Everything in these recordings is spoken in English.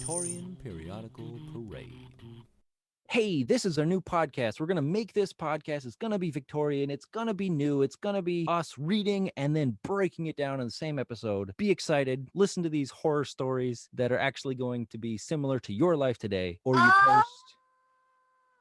Victorian Periodical Parade. Hey, this is our new podcast. We're going to make this podcast. It's going to be Victorian. It's going to be new. It's going to be us reading and then breaking it down in the same episode. Be excited. Listen to these horror stories that are actually going to be similar to your life today. Or you post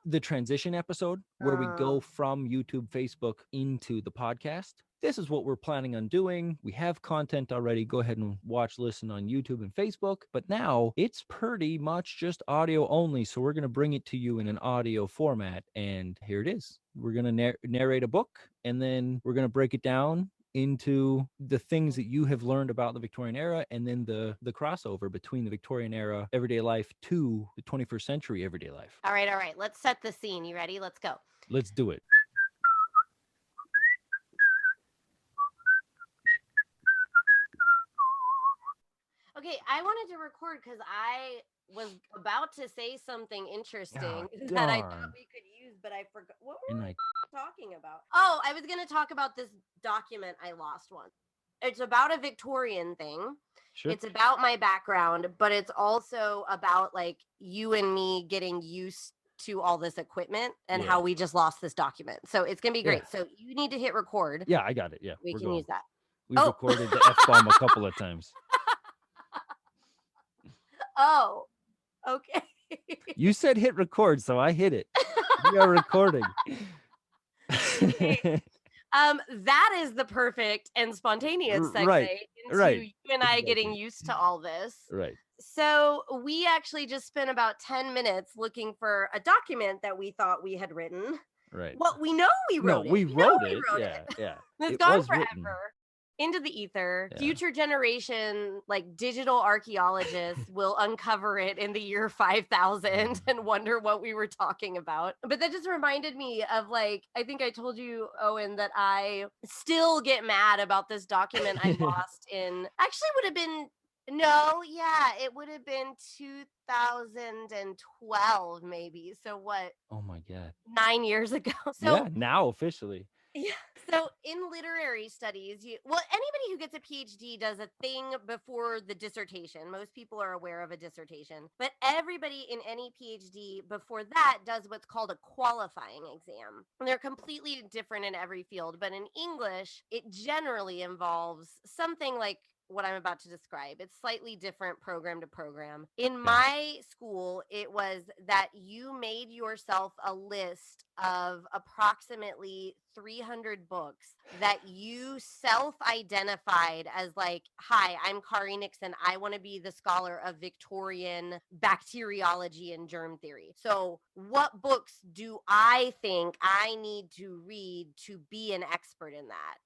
the transition episode where we go from YouTube, Facebook into the podcast. This is what we're planning on doing. We have content already. Go ahead and watch, listen on YouTube and Facebook. But now it's pretty much just audio only. So we're going to bring it to you in an audio format. And here it is. We're going to narrate a book, and then we're going to break it down into the things that you have learned about the Victorian era, and then the crossover between the Victorian era everyday life to the 21st century everyday life. All right. Let's set the scene. You ready? Let's go. Let's do it. Okay, I wanted to record because I was about to say something interesting that I thought we could use, but I forgot. What were we talking about? Oh, I was going to talk about this document I lost once. It's about a Victorian thing. Sure. It's about my background, but it's also about like you and me getting used to all this equipment and how we just lost this document. So it's going to be great. Yeah. So you need to hit record. Yeah, I got it. Yeah, we can use that. We've recorded the F-bomb a couple of times. Oh, okay. You said hit record, so I hit it. We are recording. Okay. That is the perfect and spontaneous segue into you and I getting used to all this. Right. So we actually just spent about 10 minutes looking for a document that we thought we had written. Right. Well, we know we wrote it. We wrote it. Yeah. It's gone forever. Written. Into the ether. Future generation, like digital archaeologists will uncover it in the year 5000 and wonder what we were talking about. But that just reminded me of, like, I think I told you, Owen, that I still get mad about this document I lost in, actually would have been, it would have been 2012 maybe. So what? Oh my God. 9 years ago. So now officially. Yeah. So in literary studies, anybody who gets a PhD does a thing before the dissertation. Most people are aware of a dissertation, but everybody in any PhD before that does what's called a qualifying exam. And they're completely different in every field, but in English, it generally involves something like what I'm about to describe. It's slightly different program to program. In my school, it was that you made yourself a list of approximately 300 books that you self-identified as like, hi, I'm Kari Nixon. I want to be the scholar of Victorian bacteriology and germ theory. So what books do I think I need to read to be an expert in that?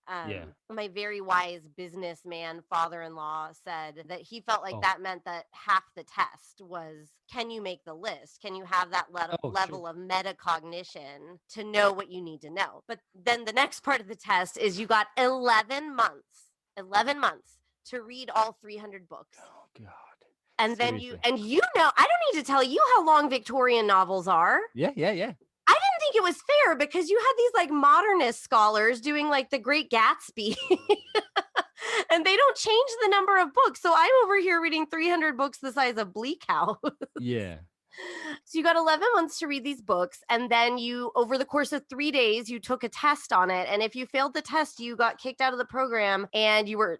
My very wise businessman father-in-law said that he felt like that meant that half the test was, can you make the list? Can you have that level of metacognition to know what you need to know? But then the next part of the test is you got 11 months to read all 300 books. Oh God. And seriously. Then I don't need to tell you how long Victorian novels are. Yeah. I didn't think it was fair because you had these like modernist scholars doing like The Great Gatsby. And they don't change the number of books. So I'm over here reading 300 books the size of Bleak House. Yeah. So you got 11 months to read these books. And then you, over the course of 3 days, you took a test on it. And if you failed the test, you got kicked out of the program. And you were,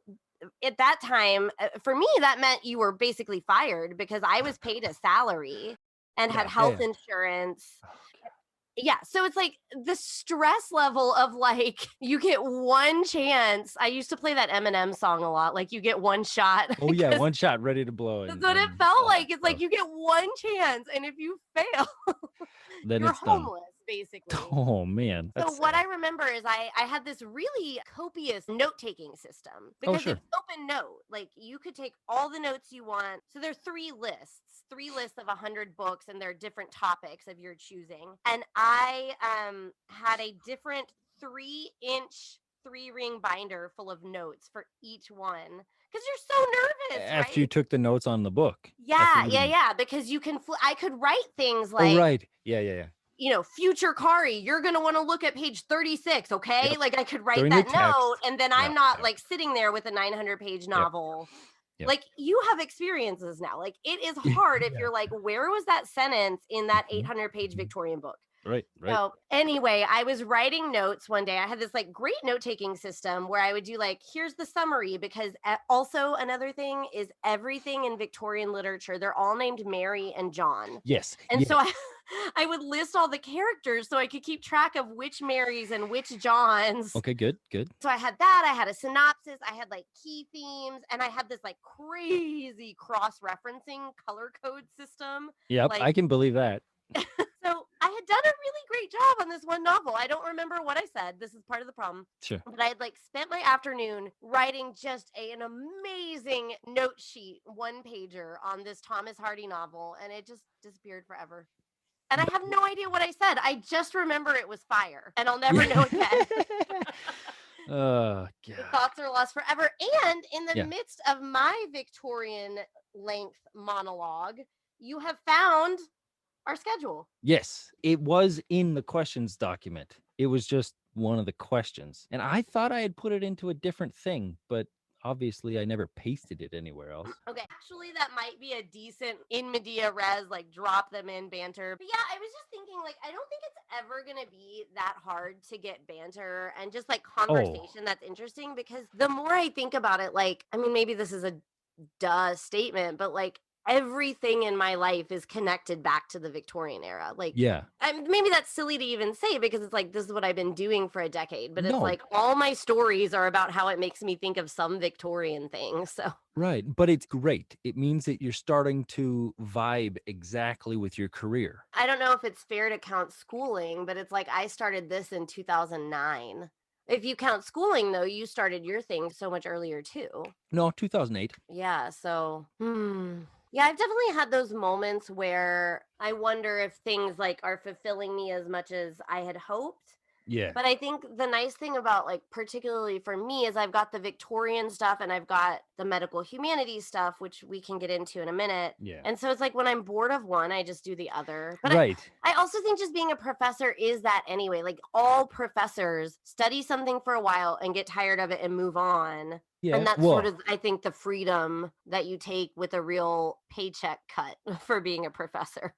at that time, for me, that meant you were basically fired because I was paid a salary and had health insurance. Yeah. So it's like the stress level of like, you get one chance. I used to play that Eminem song a lot. Like you get one shot. Oh yeah. One shot ready to blow. That's what it felt like. It's like you get one chance. And if you fail, then you're it's homeless. Done. Basically. Oh man. So what I remember is I had this really copious note-taking system because it's open note. Like you could take all the notes you want. So there's three lists of 100 books, and they're different topics of your choosing. And I had a different 3-inch 3-ring binder full of notes for each one. Because you're so nervous, after you took the notes on the book. Yeah. Because you can, I could write things like. Oh, right. Yeah. Future Kari, you're going to want to look at page 36, okay? Yep. Like I could write that note, and then I'm not like sitting there with a 900-page novel Yeah. Like, you have experiences now. Like, it is hard if Yeah. you're like, where was that sentence in that Mhm. 800-page Mhm. Victorian book? Right. So anyway, I was writing notes one day. I had this like great note taking system where I would do like, here's the summary, because also another thing is everything in Victorian literature, they're all named Mary and John. Yes. And Yeah. so I would list all the characters so I could keep track of which Marys and which Johns. Okay. Good. Good. So I had that, I had a synopsis, I had like key themes, and I had this like crazy cross-referencing color code system. Yep. Like, I can believe that. so I had done a really great job on this one novel. I don't remember what I said. This is part of the problem. Sure. But I had like spent my afternoon writing just an amazing note sheet, one pager on this Thomas Hardy novel, and it just disappeared forever. And I have no idea what I said. I just remember it was fire, and I'll never know again. Oh, The God. thoughts are lost forever. And in the Yeah. midst of my Victorian length monologue, you have found our schedule. Yes, it was in the questions document. It was just one of the questions. And I thought I had put it into a different thing, but obviously I never pasted it anywhere else. Okay, actually, that might be a decent in media res, like drop them in banter. But yeah, I was just thinking, like, I don't think it's ever gonna be that hard to get banter and just like conversation that's interesting, because the more I think about it, like, I mean, maybe this is a duh statement, but like everything in my life is connected back to the Victorian era. Like, Yeah. maybe that's silly to even say because it's like this is what I've been doing for a decade, but it's No. like all my stories are about how it makes me think of some Victorian thing. So Right. But it's great. It means that you're starting to vibe exactly with your career. I don't know if it's fair to count schooling, but it's like I started this in 2009. If you count schooling, though, you started your thing so much earlier too. No, 2008. Yeah. So, yeah, I've definitely had those moments where I wonder if things like are fulfilling me as much as I had hoped. Yeah. But I think the nice thing about, like, particularly for me, is I've got the Victorian stuff and I've got the medical humanities stuff, which we can get into in a minute. Yeah. And so it's like when I'm bored of one, I just do the other. But Right. I also think just being a professor is that anyway. Like, all professors study something for a while and get tired of it and move on. Yeah. And that's sort Well, of, I think, the freedom that you take with a real paycheck cut for being a professor.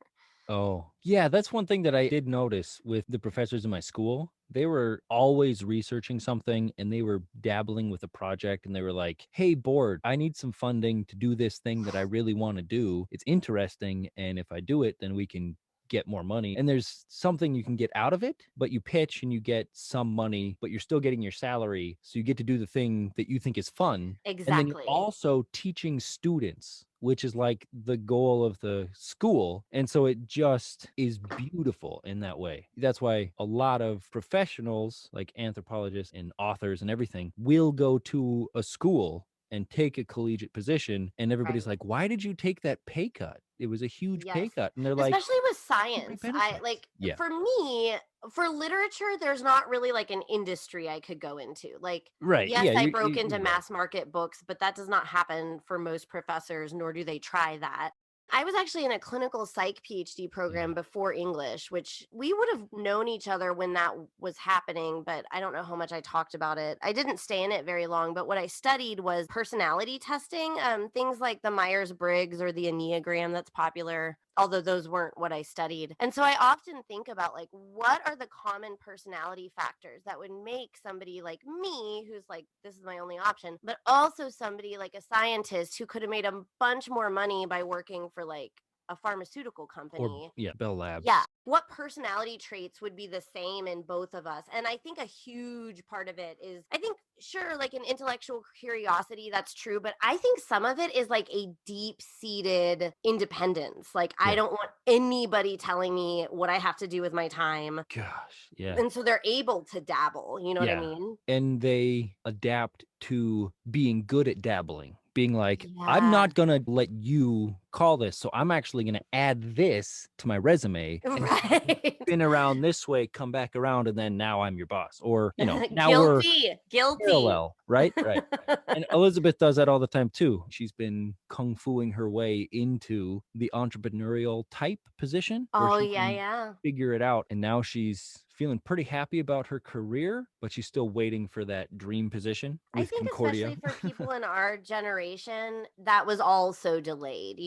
oh, yeah, that's one thing that I did notice with the professors in my school. They were always researching something and they were dabbling with a project and they were like, hey, board, I need some funding to do this thing that I really want to do. It's interesting. And if I do it, then we can get more money. And there's something you can get out of it, but you pitch and you get some money, but you're still getting your salary. So you get to do the thing that you think is fun. And then you're Exactly. also teaching students, which is like the goal of the school. And so it just is beautiful in that way. That's why a lot of professionals, like anthropologists and authors and everything, will go to a school and take a collegiate position. And everybody's Right. like, why did you take that pay cut? It was a huge pay Yes. cut. And they're like, Especially with great science. I benefits. like, Yeah. for me, for literature, there's not really like an industry I could go into. Like, Right. yes, Yeah. I You, broke you, into you're right. mass market books, but that does not happen for most professors, nor do they try that. I was actually in a clinical psych PhD program Yeah. before English, which we would have known each other when that was happening, but I don't know how much I talked about it. I didn't stay in it very long, but what I studied was personality testing, things like the Myers-Briggs or the Enneagram that's popular, although those weren't what I studied. And so I often think about, like, what are the common personality factors that would make somebody like me, who's like, this is my only option, but also somebody like a scientist who could have made a bunch more money by working for like a pharmaceutical Or, company. yeah, Bell Labs. Yeah. What personality traits would be the same in both of us? And I think a huge part of it is, I think, sure, like an intellectual curiosity, that's true. But I think some of it is like a deep seated independence. Like, I Yeah. don't want anybody telling me what I have to do with my time. Gosh. Yeah. And so they're able to dabble. You know what I Yeah. mean? And they adapt to being good at dabbling, being like, I'm Yeah. not going to let you call this. So I'm actually going to add this to my resume. And Right. spin around this way, come back around, and then now I'm your boss. Or, now we're Guilty. parallel, right? Right. And Elizabeth does that all the time too. She's been kung fuing her way into the entrepreneurial type position where Oh, she yeah, can yeah. figure it out. And now she's feeling pretty happy about her career, but she's still waiting for that dream position I with think Concordia. especially for people in our generation, that was also delayed.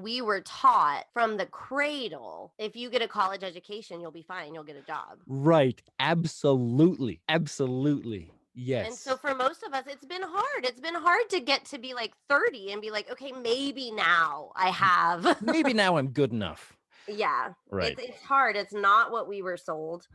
We were taught from the cradle, if you get a college education, you'll be fine. You'll get a job. Right. Absolutely. Absolutely. Yes. And so for most of us, it's been hard. It's been hard to get to be like 30 and be like, okay, maybe now I have. Maybe now I'm good enough. Yeah. Right. It's hard. It's not what we were sold.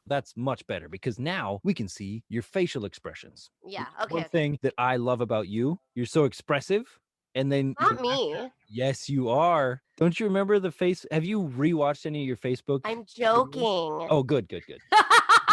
That's much better because now we can see your facial expressions. Yeah. One thing that I love about you, you're so expressive. And then Not me. Yes, you are. Don't you remember the face? Have you rewatched any of your Facebook? I'm joking. Oh, good.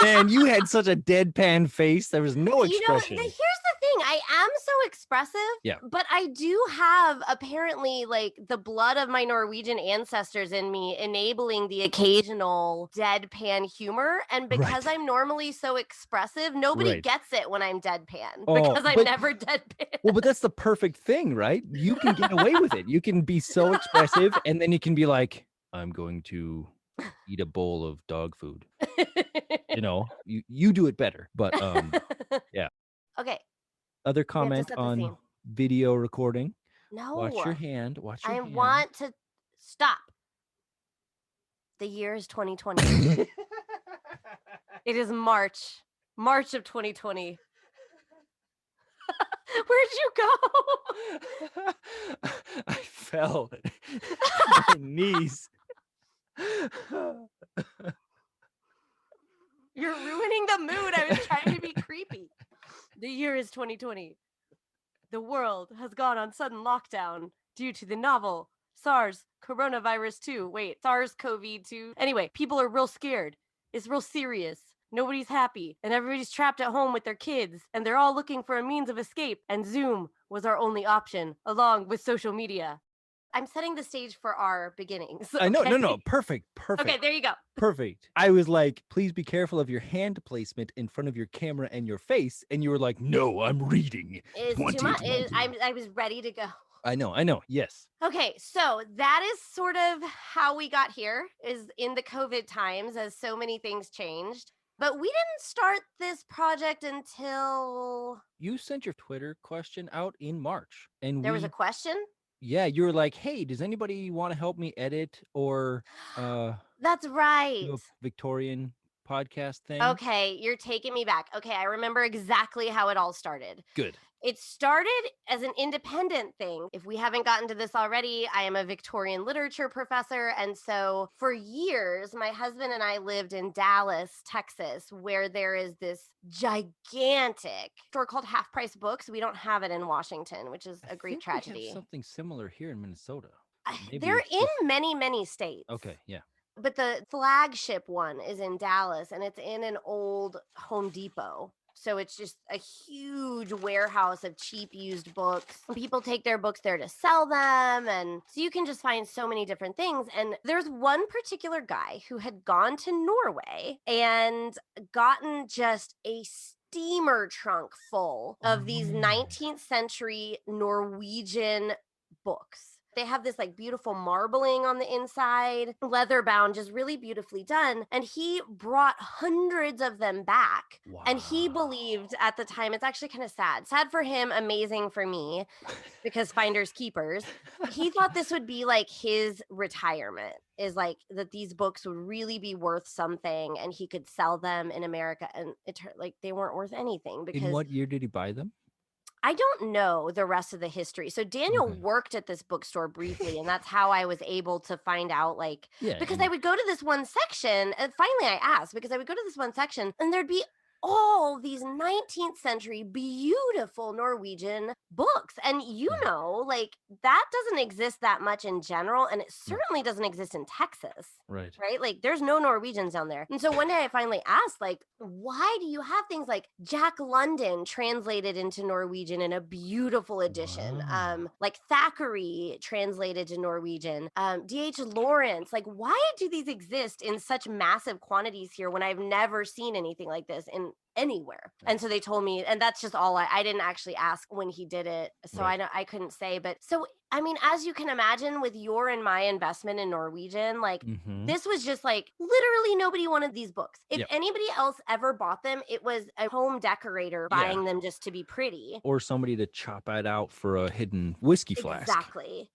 Man, you had such a deadpan face. There was no expression. Here's the thing. I am so expressive. Yeah. But I do have apparently like the blood of my Norwegian ancestors in me, enabling the occasional deadpan humor. And because I'm normally so expressive, nobody gets it when I'm deadpan because I'm never deadpan. Well, but that's the perfect thing, right? You can get away with it. You can be so expressive, and then you can be like, I'm going to eat a bowl of dog food. You do it better. But yeah. Okay. Other comment on video recording? No. Watch your hand. I want to stop. The year is 2020. It is March of 2020. Where'd you go? I fell on my knees. You're ruining the mood. I was trying to be creepy. The year is 2020. The world has gone on sudden lockdown due to the novel SARS coronavirus 2. Wait, SARS-CoV-2. Anyway, people are real scared. It's real serious. Nobody's happy, and everybody's trapped at home with their kids, and they're all looking for a means of escape, and Zoom was our only option, along with social media. I'm setting the stage for our beginnings. I know. No. Perfect. Okay, there you go. Perfect. I was like, please be careful of your hand placement in front of your camera and your face. And you were like, no, I'm reading. It's too much. I was ready to go. I know. Yes. Okay, so that is sort of how we got here, is in the COVID times, as so many things changed. But we didn't start this project until... You sent your Twitter question out in March. And there was a question? Yeah, you were like, hey, does anybody want to help me edit or that's right. do a Victorian podcast thing? Okay, you're taking me back. Okay, I remember exactly how it all started. Good. It started as an independent thing. If we haven't gotten to this already, I am a Victorian literature professor. And so for years, my husband and I lived in Dallas, Texas, where there is this gigantic store called Half Price Books. We don't have it in Washington, which is a great tragedy. We have something similar here in Minnesota. They're in many, many states. Okay, yeah. But the flagship one is in Dallas, and it's in an old Home Depot. So it's just a huge warehouse of cheap used books. People take their books there to sell them. And so you can just find so many different things. And there's one particular guy who had gone to Norway and gotten just a steamer trunk full of these 19th century Norwegian books. They have this like beautiful marbling on the inside, leather bound, just really beautifully done. And he brought hundreds of them back. Wow. And he believed at the time, it's actually kind of sad. Sad for him, amazing for me, because finders keepers. He thought this would be like his retirement, is like that these books would really be worth something and he could sell them in America. And it turned like they weren't worth anything. Because in what year did he buy them? I don't know the rest of the history. So Daniel worked at this bookstore briefly, and that's how I was able to find out, because I would go to this one section, and finally I asked, because I would go to this one section, and there'd be all these 19th century beautiful Norwegian books. And like that doesn't exist that much in general. And it certainly doesn't exist in Texas. Right. Right? Like there's no Norwegians down there. And so one day I finally asked, like, why do you have things like Jack London translated into Norwegian in a beautiful edition? Wow. Like Thackeray translated to Norwegian, D.H. Lawrence. Like, why do these exist in such massive quantities here when I've never seen anything like this in anywhere? And so they told me, and that's just all I didn't actually ask when he did it. So I couldn't say, but so I mean, as you can imagine, with your and my investment in Norwegian, like this was just like literally nobody wanted these books. If anybody else ever bought them, it was a home decorator buying them just to be pretty. Or somebody to chop it out for a hidden whiskey flask.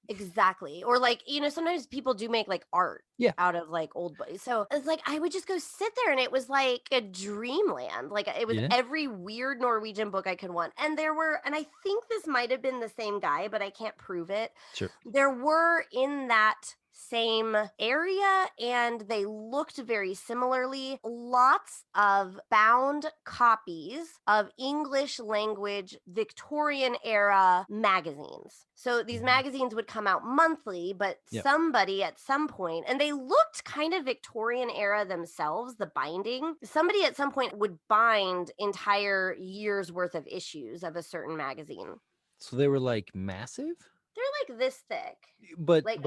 Exactly. Or like, sometimes people do make like art out of like old books. So it's like, I would just go sit there and it was like a dreamland. Like it was every weird Norwegian book I could want. And I think this might've been the same guy, but I can't prove it. Sure. There were in that same area, and they looked very similarly. Lots of bound copies of English language Victorian era magazines. So these magazines would come out monthly, but somebody at some point, and they looked kind of Victorian era themselves, the binding. Somebody at some point would bind entire years worth of issues of a certain magazine. So they were like massive? They're like this thick. But like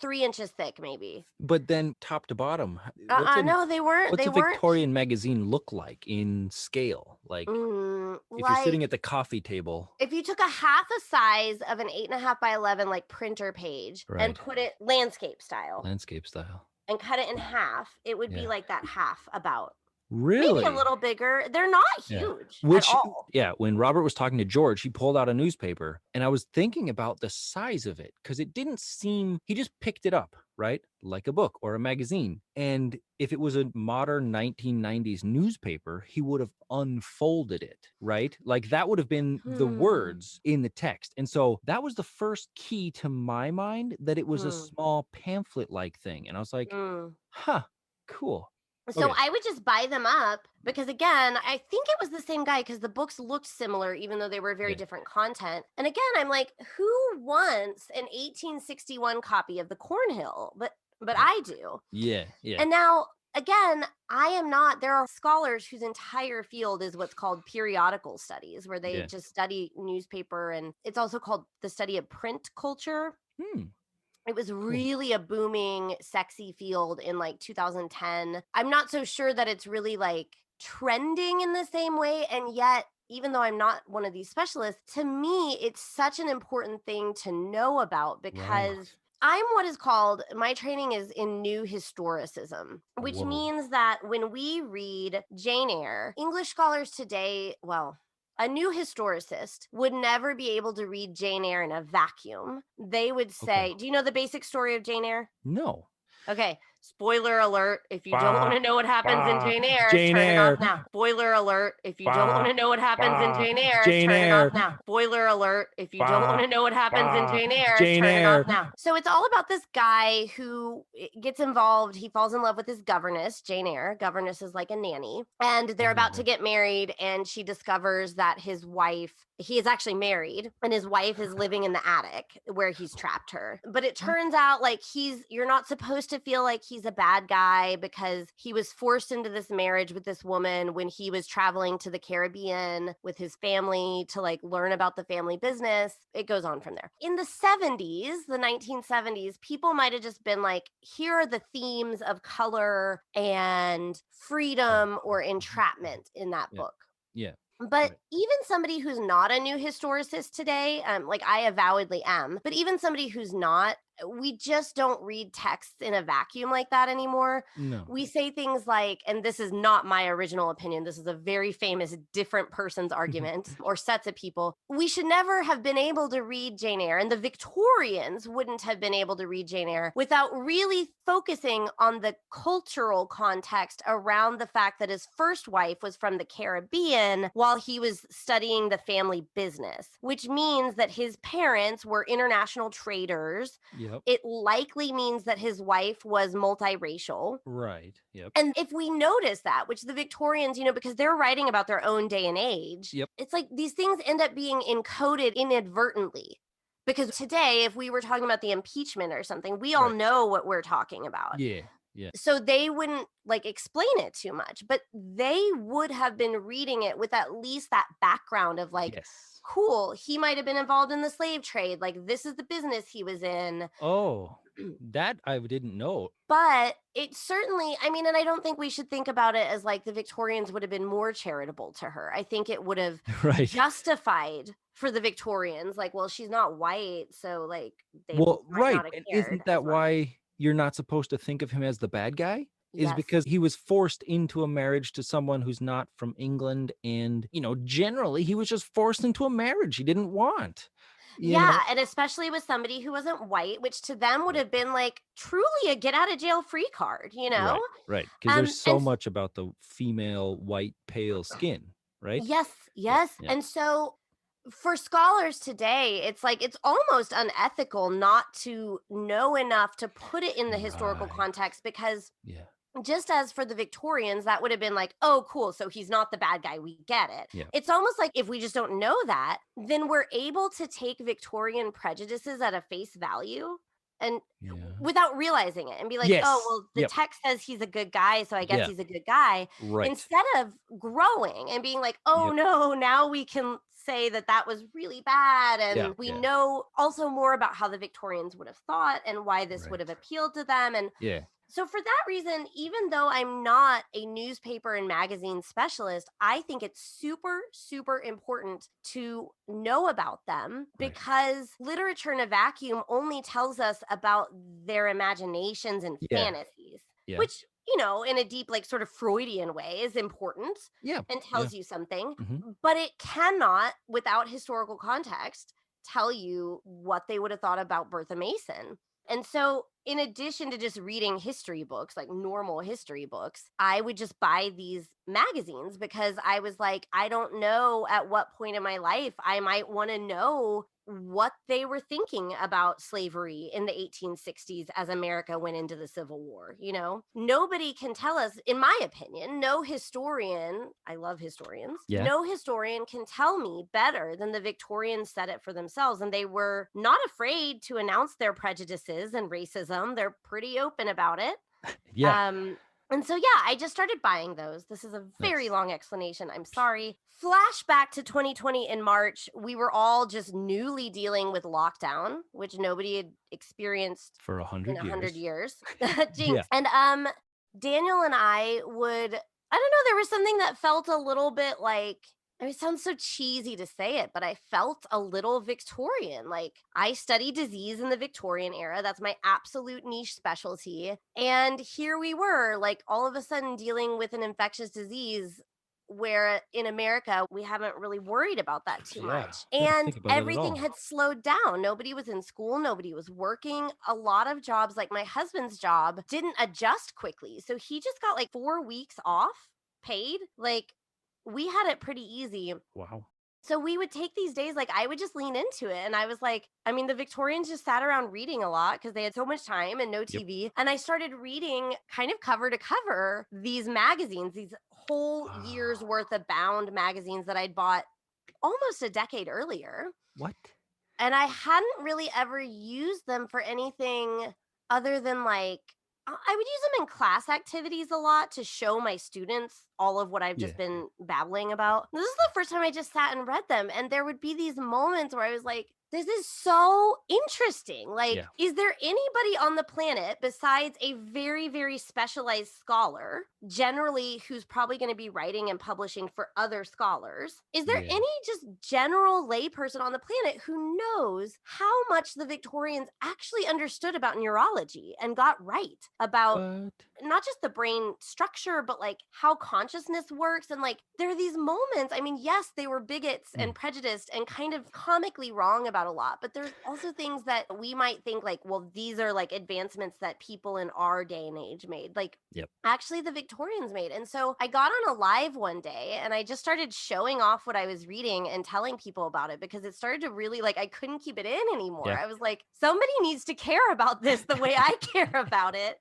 3 inches thick, maybe. But then top to bottom, no, they weren't. What's a Victorian magazine look like in scale? Like if you're sitting at the coffee table. If you took a half a size of an 8.5 by 11 like printer page and put it landscape style, and cut it in half, it would be like that half about. Really? Maybe a little bigger. They're not huge at all. Yeah, when Robert was talking to George, he pulled out a newspaper, and I was thinking about the size of it because it didn't seem, he just picked it up, right? Like a book or a magazine. And if it was a modern 1990s newspaper, he would have unfolded it, right? Like that would have been the words in the text. And so that was the first key to my mind that it was a small pamphlet-like thing. And I was like, cool. So I would just buy them up because, again, I think it was the same guy because the books looked similar, even though they were very different content. And again, I'm like, who wants an 1861 copy of the Cornhill? But I do. Yeah. And now, again, I am not, there are scholars whose entire field is what's called periodical studies, where they just study newspaper. And it's also called the study of print culture. It was really a booming, sexy field in like 2010. I'm not so sure that it's really like trending in the same way. And yet, even though I'm not one of these specialists, to me, it's such an important thing to know about because I'm what is called, my training is in new historicism, which means that when we read Jane Eyre, English scholars today, a new historicist would never be able to read Jane Eyre in a vacuum. They would say, do you know the basic story of Jane Eyre? No. Okay. Spoiler alert. If you don't want to know what happens in Jane Eyre, turn it off now. Spoiler alert. If you don't want to know what happens in Jane Eyre, turn it off now. Spoiler alert. If you don't want to know what happens in Jane Eyre, turn it off now. So it's all about this guy who gets involved. He falls in love with his governess, Jane Eyre. Governess is like a nanny. And they're about to get married. And she discovers that his wife, he is actually married, and his wife is living in the attic where he's trapped her. But it turns out like you're not supposed to feel like he's a bad guy because he was forced into this marriage with this woman when he was traveling to the Caribbean with his family to like learn about the family business. It goes on from there. In the 70s, the 1970s, people might have just been like, here are the themes of color and freedom or entrapment in that book. Yeah. But even somebody who's not a new historicist today, like I avowedly am, but even somebody who's not, we just don't read texts in a vacuum like that anymore. No. We say things like, and this is not my original opinion, this is a very famous different person's argument or sets of people. We should never have been able to read Jane Eyre, and the Victorians wouldn't have been able to read Jane Eyre without really focusing on the cultural context around the fact that his first wife was from the Caribbean while he was studying the family business, which means that his parents were international traders. Yep. It likely means that his wife was multiracial. Right. Yep. And if we notice that, which the Victorians, because they're writing about their own day and age, Yep. it's like these things end up being encoded inadvertently. Because today, if we were talking about the impeachment or something, we all Right. know what we're talking about. Yeah. Yeah. So they wouldn't explain it too much, but they would have been reading it with at least that background of Yes. cool, he might have been involved in the slave trade. This is the business he was in. Oh, that I didn't know. But it certainly, and I don't think we should think about it as the Victorians would have been more charitable to her. I think it would have Right. justified for the Victorians, well, she's not white, so they Well, might right. not have And cared isn't as that much. why you're not supposed to think of him as the bad guy? Is Yes. because he was forced into a marriage to someone who's not from England. And, generally he was just forced into a marriage he didn't want. Yeah, and especially with somebody who wasn't white, which to them would have been truly a get out of jail free card, Right, right. Because there's so And much about the female white pale skin, right? yes, Yeah, yes. yeah. And so for scholars today, it's almost unethical not to know enough to put it in the historical Right. context, because Yeah, just as for the Victorians, that would have been oh, cool. So he's not the bad guy. We get it. yeah. It's almost like if we just don't know that, then we're able to take Victorian prejudices at a face value and Yeah. without realizing it and be oh, Yes. well, the Yep. text says he's a good guy, so I guess Yeah. he's a good guy. Right. Instead of growing and being oh, Yep. no, now we can say that was really bad. And we yeah. know also more about how the Victorians would have thought and why this would have Right. appealed to them. And Yeah. so for that reason, even though I'm not a newspaper and magazine specialist, I think it's super, super important to know about them, Right. because literature in a vacuum only tells us about their imaginations and Yeah. fantasies, Yeah. which, in a deep, sort of Freudian way is important Yeah. and tells you something, Mhm. but it cannot, without historical context, tell you what they would have thought about Bertha Mason. And so, in addition to just reading history books, like normal history books, I would just buy these magazines because I was I don't know at what point in my life I might want to know what they were thinking about slavery in the 1860s as America went into the Civil War. Nobody can tell us, in my opinion, no historian, I love historians, Yeah. no historian can tell me better than the Victorians said it for themselves. And they were not afraid to announce their prejudices and racism. They're pretty open about it. Yeah. And so, yeah, I just started buying those. This is a very Nice. long explanation. I'm sorry. Flashback to 2020 in March. We were all just newly dealing with lockdown, which nobody had experienced For in 100 100 years. years. Jinx. Yeah. And Daniel and I would, I don't know, there was something that felt a little bit it sounds so cheesy to say it, but I felt a little Victorian. I studied disease in the Victorian era. That's my absolute niche specialty. And here we were, all of a sudden dealing with an infectious disease where in America, we haven't really worried about that too Yeah. much. Didn't And think about it at everything all. had slowed down. Nobody was in school. Nobody was working. A lot of jobs, like my husband's job, didn't adjust quickly. So he just got 4 weeks off paid. We had it pretty easy. Wow. So we would take these days, I would just lean into it. And I was the Victorians just sat around reading a lot because they had so much time and no Yep. TV. And I started reading kind of cover to cover these magazines, these whole year's Wow. worth of bound magazines that I'd bought almost a decade earlier. What? And I hadn't really ever used them for anything other than I would use them in class activities a lot to show my students all of what I've just Yeah. been babbling about. This is the first time I just sat and read them. And there would be these moments where I was this is so interesting. Yeah. Is there anybody on the planet besides a very, very specialized scholar, generally who's probably going to be writing and publishing for other scholars? Is there Yeah. any just general layperson on the planet who knows how much the Victorians actually understood about neurology and got right about What? not just the brain structure, but like how consciousness works. And like there are these moments. I mean, yes, they were bigots and prejudiced and kind of comically wrong about a lot, but there's also things that we might think like, well, these are like advancements that people in our day and age made. Like, Yep. actually the Victorians made. And so I got on a live one day and I just started showing off what I was reading and telling people about it because it started to really like, I couldn't keep it in anymore. Yeah. I was like, somebody needs to care about this the way I care about it.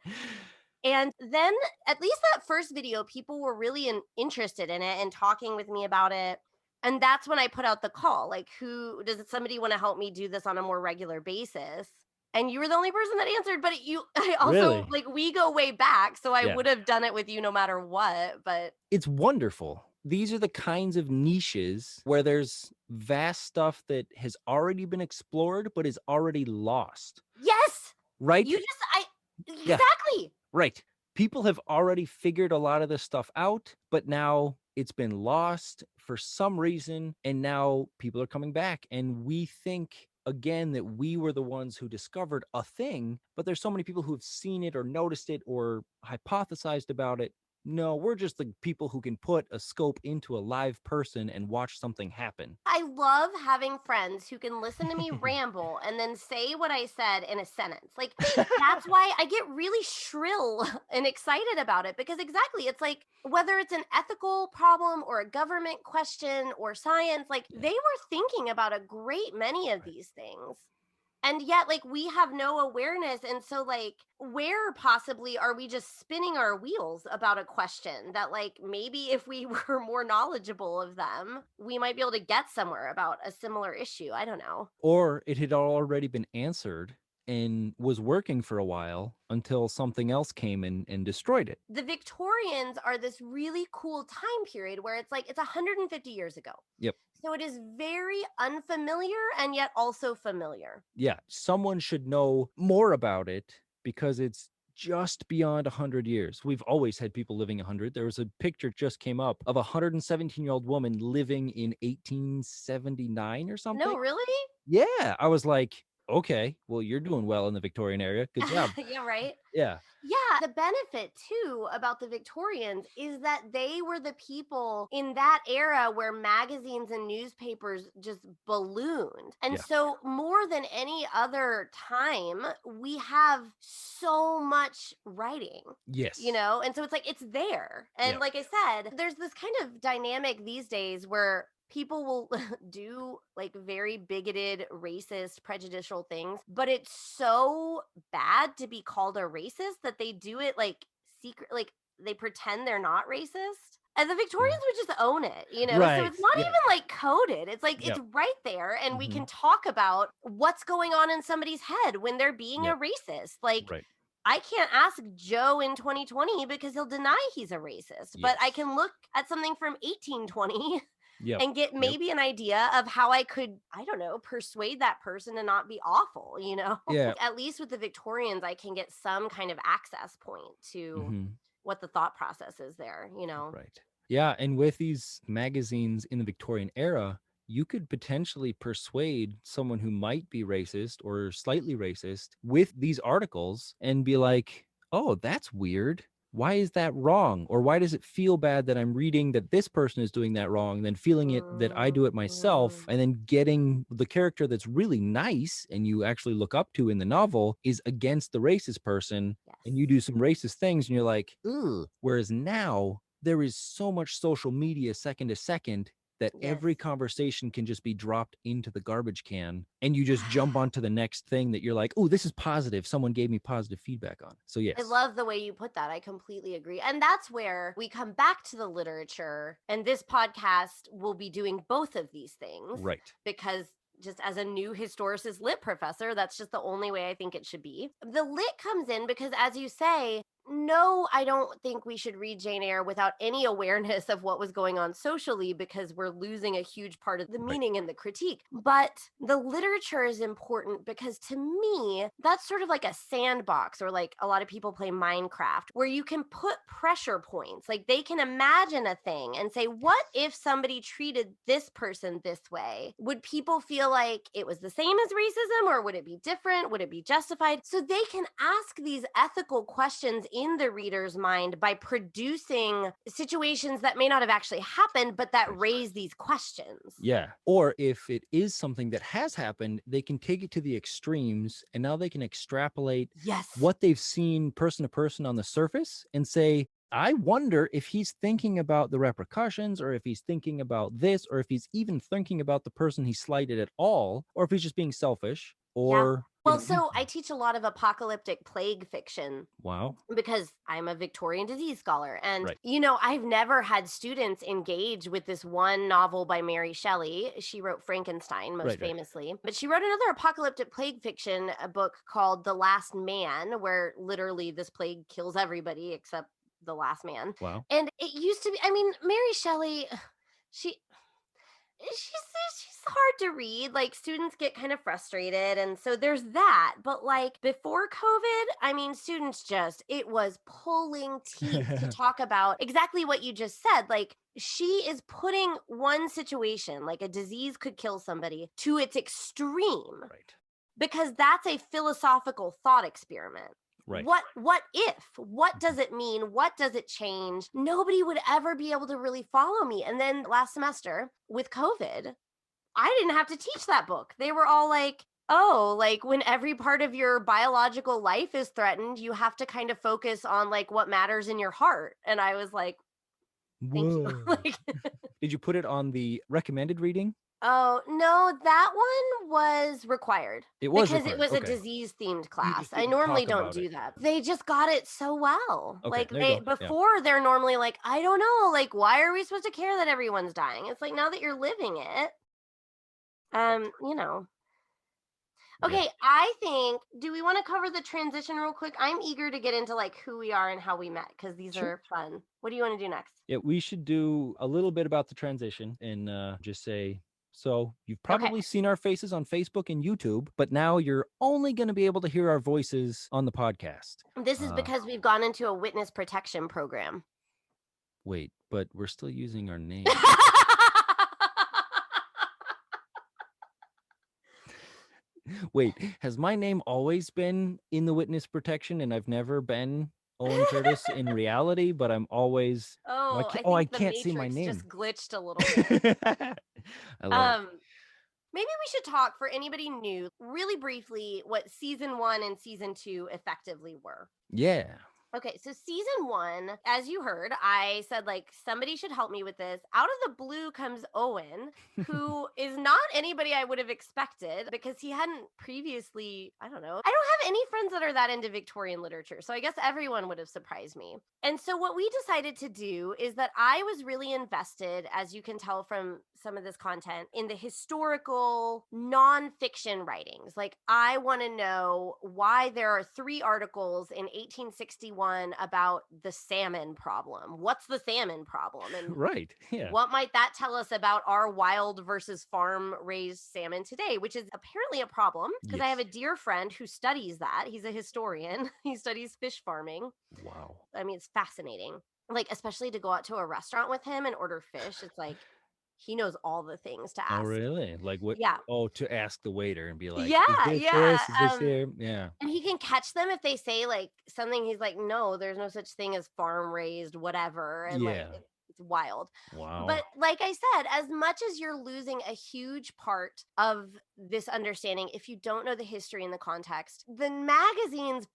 And then at least that first video, people were really interested in it and talking with me about it. And that's when I put out the call, like, who does somebody want to help me do this on a more regular basis? And you were the only person that answered, but I also Really? like we go way back, so I Yeah. would have done it with you no matter what. But It's wonderful. These are the kinds of niches where there's vast stuff that has already been explored, but is already lost, yes, right? Yeah, exactly. right. People have already figured a lot of this stuff out, but now it's been lost for some reason. And now people are coming back. And we think again that we were the ones who discovered a thing, but there's so many people who have seen it or noticed it or hypothesized about it. No, we're just the people who can put a scope into a live person and watch something happen. I love having friends who can listen to me ramble and then say what I said in a sentence. Like, that's why I get really shrill and excited about it because exactly, it's like whether it's an ethical problem or a government question or science, like they were thinking about a great many of these things. And yet, like, we have no awareness. And so, like, where possibly are we just spinning our wheels about a question that, like, maybe if we were more knowledgeable of them, we might be able to get somewhere about a similar issue? I don't know. Or it had already been answered and was working for a while until something else came and destroyed it. The Victorians are this really cool time period where it's like it's 150 years ago. Yep. So it is very unfamiliar and yet also familiar. Yeah, someone should know more about it because it's just beyond 100 years. We've always had people living 100. There was a picture just came up of a 117-year-old woman living in 1879 or something. No, really? Yeah, I was like, okay, well, you're doing well in the Victorian area. Good job. Yeah, right. Yeah. Yeah, the benefit too about the Victorians is that they were the people in that era where magazines and newspapers just ballooned. And Yeah. so, more than any other time, we have so much writing. Yes. And so it's like it's there. And Yeah. like I said, there's this kind of dynamic these days where people will do like very bigoted, racist, prejudicial things, but it's so bad to be called a racist that they do it like secret, like they pretend they're not racist. And the Victorians would just own it. So Right. it's not Yeah. even like coded. It's like Yep. it's right there, and we Mhm. can talk about what's going on in somebody's head when they're being Yep. a racist. Like, Right. I can't ask Joe in 2020 because he'll deny he's a racist, but I Yes. can look at something from 1820 Yep. and get maybe an idea of how I could, I don't know, persuade that person to not be awful. Yeah. At least with the Victorians, I can get some kind of access point to Mhm. what the thought process is there. Right. Yeah, and with these magazines in the Victorian era, you could potentially persuade someone who might be racist or slightly racist with these articles and be like, "Oh, that's weird. Why is that wrong? Or why does it feel bad that I'm reading that this person is doing that wrong, then feeling it that I do it myself, Mhm. and then getting the character that's really nice and you actually look up to in the novel is against the racist person, and you Yes. do some racist things and you're like, ugh." Whereas now there is so much social media second to second that Yes. every conversation can just be dropped into the garbage can and you just jump onto the next thing that you're like, oh, this is positive. Someone gave me positive feedback on. So yes. I love the way you put that. I completely agree. And that's where we come back to the literature. And this podcast will be doing both of these things. Right. Because just as a new historicist lit professor, that's just the only way I think it should be. The lit comes in because, as you say, no, I don't think we should read Jane Eyre without any awareness of what was going on socially because we're losing a huge part of the Right. meaning in the critique. But the literature is important because to me, that's sort of like a sandbox, or like a lot of people play Minecraft, where you can put pressure points. Like they can imagine a thing and say, what if somebody treated this person this way? Would people feel like it was the same as racism, or would it be different? Would it be justified? So they can ask these ethical questions in the reader's mind by producing situations that may not have actually happened, but that raise these questions. Yeah. Or if it is something that has happened, they can take it to the extremes and now they can extrapolate Yes. what they've seen person to person on the surface and say, I wonder if he's thinking about the repercussions, or if he's thinking about this, or if he's even thinking about the person he slighted at all, or if he's just being selfish, or Well, so I teach a lot of apocalyptic plague fiction. Wow. Because I'm a Victorian disease scholar. And, Right. I've never had students engage with this one novel by Mary Shelley. She wrote Frankenstein most famously, but she wrote another apocalyptic plague fiction, a book called The Last Man, where literally this plague kills everybody except the last man. Wow. And it used to be, Mary Shelley, she she's hard to read. Like, students get kind of frustrated, and so there's that. But like before COVID, students just, it was pulling teeth to talk about exactly what you just said. Like, she is putting one situation, like a disease could kill somebody, to its extreme, Right. because that's a philosophical thought experiment. Right. What if? What does it mean? What does it change? Nobody would ever be able to really follow me. And then last semester with COVID, I didn't have to teach that book. They were all like, oh, like when every part of your biological life is threatened, you have to kind of focus on like what matters in your heart. And I was like, thank you. Like, did you put it on the recommended reading? oh, no, that one was required. It was because required. it was a Okay. disease themed class. just I didn't normally talk don't about do it. that. They just got it so well. Okay, Like, there you go. Yeah. before they're normally like, I don't know, like, why are we supposed to care that everyone's dying? It's like, now that you're living it, you know. Okay, Yeah. I think, do we want to cover the transition real quick? I'm eager to get into like who we are and how we met, because these Sure. are fun. What do you want to do next? Yeah, we should do a little bit about the transition and just say, so you've probably seen our faces on Facebook and YouTube, but now you're only going to be able to hear our voices on the podcast. This is because we've gone into a witness protection program. Wait, but we're still using our name. Wait, has my name always been in the witness protection and I've never been Owen Curtiss in reality, but I'm always Oh, I think the can't see my Matrix name. just glitched a little bit. I love it. Maybe we should talk, for anybody new, really briefly, what season 1 and season 2 effectively were. Yeah. Okay, so season 1, as you heard, I said, like, somebody should help me with this. Out of the blue comes Owen, who is not anybody I would have expected, because he hadn't previously, I don't know. I don't have any friends that are that into Victorian literature, so I guess everyone would have surprised me. And so what we decided to do is that I was really invested, as you can tell from some of this content, in the historical nonfiction writings. Like, I want to know why there are 3 articles in 1861 about the salmon problem. What's the salmon problem? And Right. Yeah. what might that tell us about our wild versus farm raised salmon today, which is apparently a problem, because I have a dear friend who studies that. He's a historian. He studies fish farming. Wow. It's fascinating. Like, especially to go out to a restaurant with him and order fish. It's like, he knows all the things to ask. Oh, really? Like what? Yeah. Oh, to ask the waiter and be like, Yeah, is this yeah. this? Is this here? Yeah. And he can catch them if they say like something. He's like, no, there's no such thing as farm raised, whatever. And like, Yeah. it's wild. Wow. But like I said, as much as you're losing a huge part of this understanding, if you don't know the history and the context, the magazines,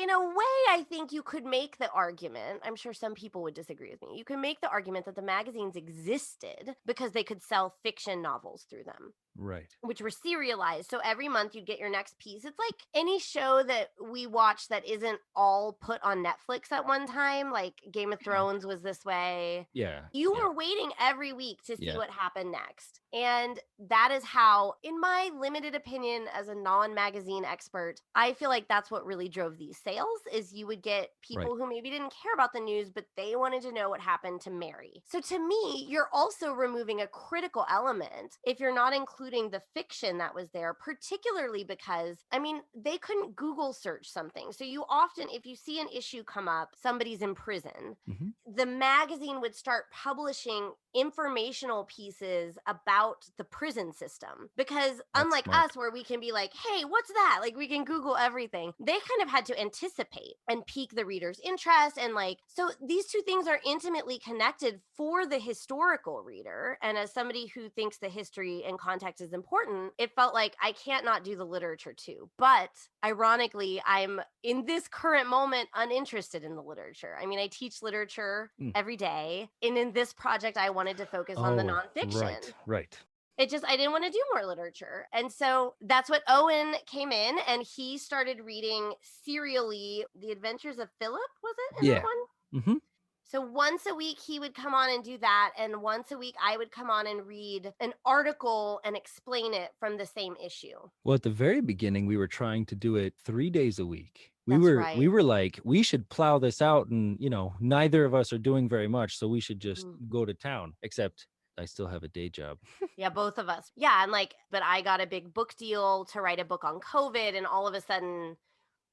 in a way, I think you could make the argument. I'm sure some people would disagree with me. You can make the argument that the magazines existed because they could sell fiction novels through them. Right. Which were serialized. So every month you'd get your next piece. It's like any show that we watch that isn't all put on Netflix at one time. Like Game of Thrones was this way. Yeah. You were waiting every week to see Yeah. what happened next. And that is how, in my limited opinion as a non-magazine expert, I feel like that's what really drove these sales, is you would get people who maybe didn't care about the news, but they wanted to know what happened to Mary. So to me, you're also removing a critical element if you're not including including the fiction that was there, particularly because, I mean, they couldn't Google search something. So you often, if you see an issue come up, somebody's in prison, Mhm. the magazine would start publishing informational pieces about the prison system, because That's unlike smart. us where we can be like, hey, what's that, like we can Google everything, they kind of had to anticipate and pique the reader's interest. And like, so these two things are intimately connected for the historical reader, and as somebody who thinks the history and context is important, it felt like I can't not do the literature too. But ironically, I'm in this current moment uninterested in the literature. I mean, I teach literature Mm. every day, and in this project I wanted to focus on the Oh, nonfiction. right. It just, I didn't want to do more literature. And so that's what Owen came in, and he started reading serially The Adventures of Philip, was it in that Yeah. one? Mhm. So once a week he would come on and do that, and once a week I would come on and read an article and explain it from the same issue. Well, at the very beginning, we were trying to do it 3 days a week. We That's were we right. were like, we should plow this out, and neither of us are doing very much, so we should just Mhm. go to town. Except I still have a day job. Yeah, both of us. Yeah, and like, but I got a big book deal to write a book on COVID, and all of a sudden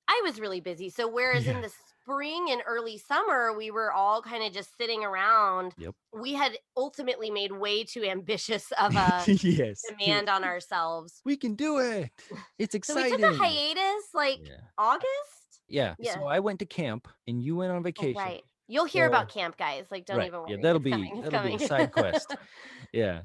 I was really busy. So whereas in Yeah. the spring and early summer, we were all kind of just sitting around, Yep. we had ultimately made way too ambitious of a Yes. demand on ourselves. We can do it. It's So we took a exciting. hiatus like Yeah. August. Yeah. Yeah. So I went to camp and you went on Oh, vacation. right. You'll hear about So camp, guys. Like, don't right. even Yeah, worry. that'll It's be coming. It's that'll be a coming. side quest. Yeah.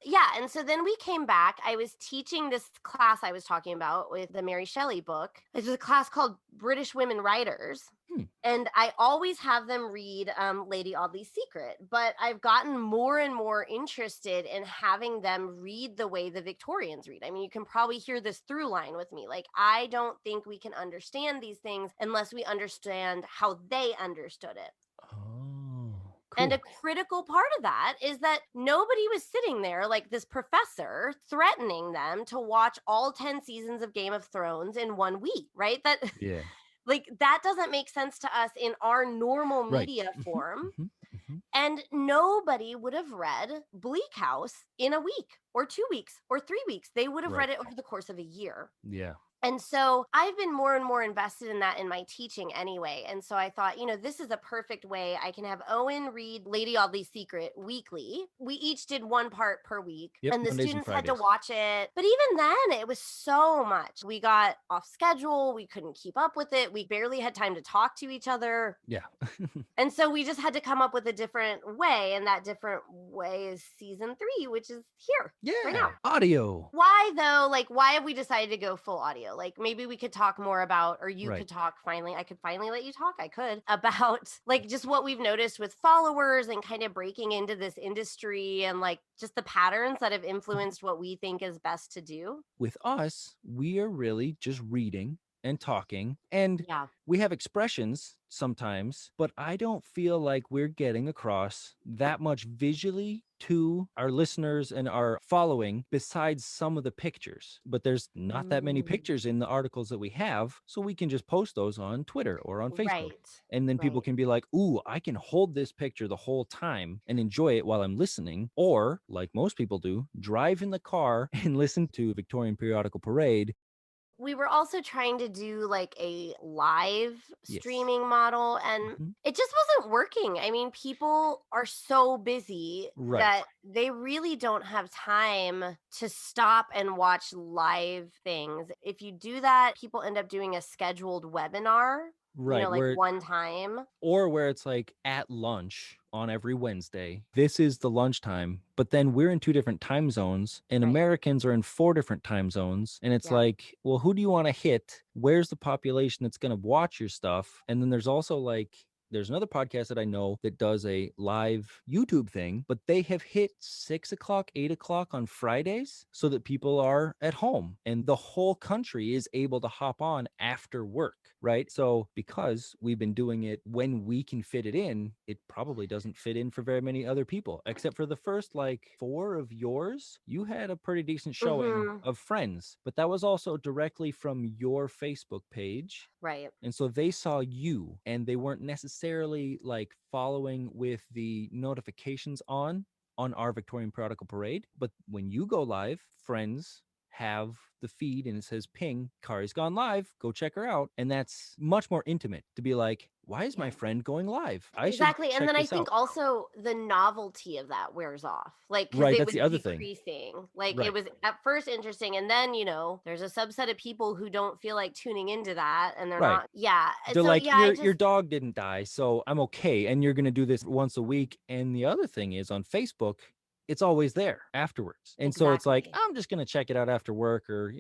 Yeah, and so then we came back. I was teaching this class I was talking about with the Mary Shelley book. It was a class called British Women Writers. Hmm. And I always have them read Lady Audley's Secret, but I've gotten more and more interested in having them read the way the Victorians read. I mean, you can probably hear this through line with me. Like, I don't think we can understand these things unless we understand how they understood it. Oh, And a cool. critical part of that is that nobody was sitting there like this professor threatening them to watch all 10 seasons of Game of Thrones in 1 week, right? That Yeah. like that doesn't make sense to us in our normal Right. media form. Hmm. Hmm. And nobody would have read Bleak House in a week or 2 weeks or 3 weeks. They would have Right. read it over the course of a year. Yeah. And so I've been more and more invested in that in my teaching anyway. And so I thought, this is a perfect way. I can have Owen read Lady Audley's Secret weekly. We each did one part per week, Yep. and the Mondays and students had to Fridays. watch it. But even then, it was so much. We got off schedule. We couldn't keep up with it. We barely had time to talk to each other. Yeah. And so we just had to come up with a different way. And that different way is season 3, which is here right now. Yeah. Audio. Why though? Like, why have we decided to go full audio? Like, maybe we could talk more about, or you Right. could talk finally. I could finally let you talk. I could about like just what we've noticed with followers and kind of breaking into this industry, and like just the patterns that have influenced what we think is best to do. With us, we are really just reading and talking, and Yeah. we have expressions sometimes, but I don't feel like we're getting across that much visually to our listeners and our following besides some of the pictures. But there's not that many Mm, pictures in the articles that we have, so we can just post those on Twitter or on Facebook. right. And then people Right. can be like, ooh, I can hold this picture the whole time and enjoy it while I'm listening. Or, like most people do, drive in the car and listen to Victorian Periodical Parade. We were also trying to do like a live Yes. streaming model, and Mhm. it just wasn't working. I mean, people are so busy Right. that they really don't have time to stop and watch live things. If you do that, people end up doing a scheduled webinar, Right. like one time. Or where it's like at lunch on every Wednesday. This is the lunchtime, but then we're in 2 different time zones, and Right. Americans are in 4 different time zones. And it's Yeah. like, well, who do you want to hit? Where's the population that's going to watch your stuff? And then there's also like, there's another podcast that I know that does a live YouTube thing, but they have hit 6 o'clock, 8 o'clock on Fridays so that people are at home and the whole country is able to hop on after work, right? So because we've been doing it when we can fit it in, it probably doesn't fit in for very many other people, except for the first like 4 of yours. You had a pretty decent showing Hmm. of friends, but that was also directly from your Facebook page. Right. And so they saw you and they weren't necessarily like following with the notifications on. on our Victorian Periodical Parade. But when you go live, friends have the feed and it says ping, Kari's gone live, go check her out. And that's much more intimate to be like, why is my friend going live? I should Exactly. And check then I this think out. also the novelty of that wears off. Like, because Right, it that's was the other thing. decreasing. Like, it Right. was at first interesting. And then, there's a subset of people who don't feel like tuning into that. And they're Right. not. Yeah. They're So, like, yeah, I your just. dog didn't die, so I'm okay. And you're gonna do this once a week. And the other thing is on Facebook, it's always there afterwards. And so it's like, Exactly. I'm just gonna check it out after work or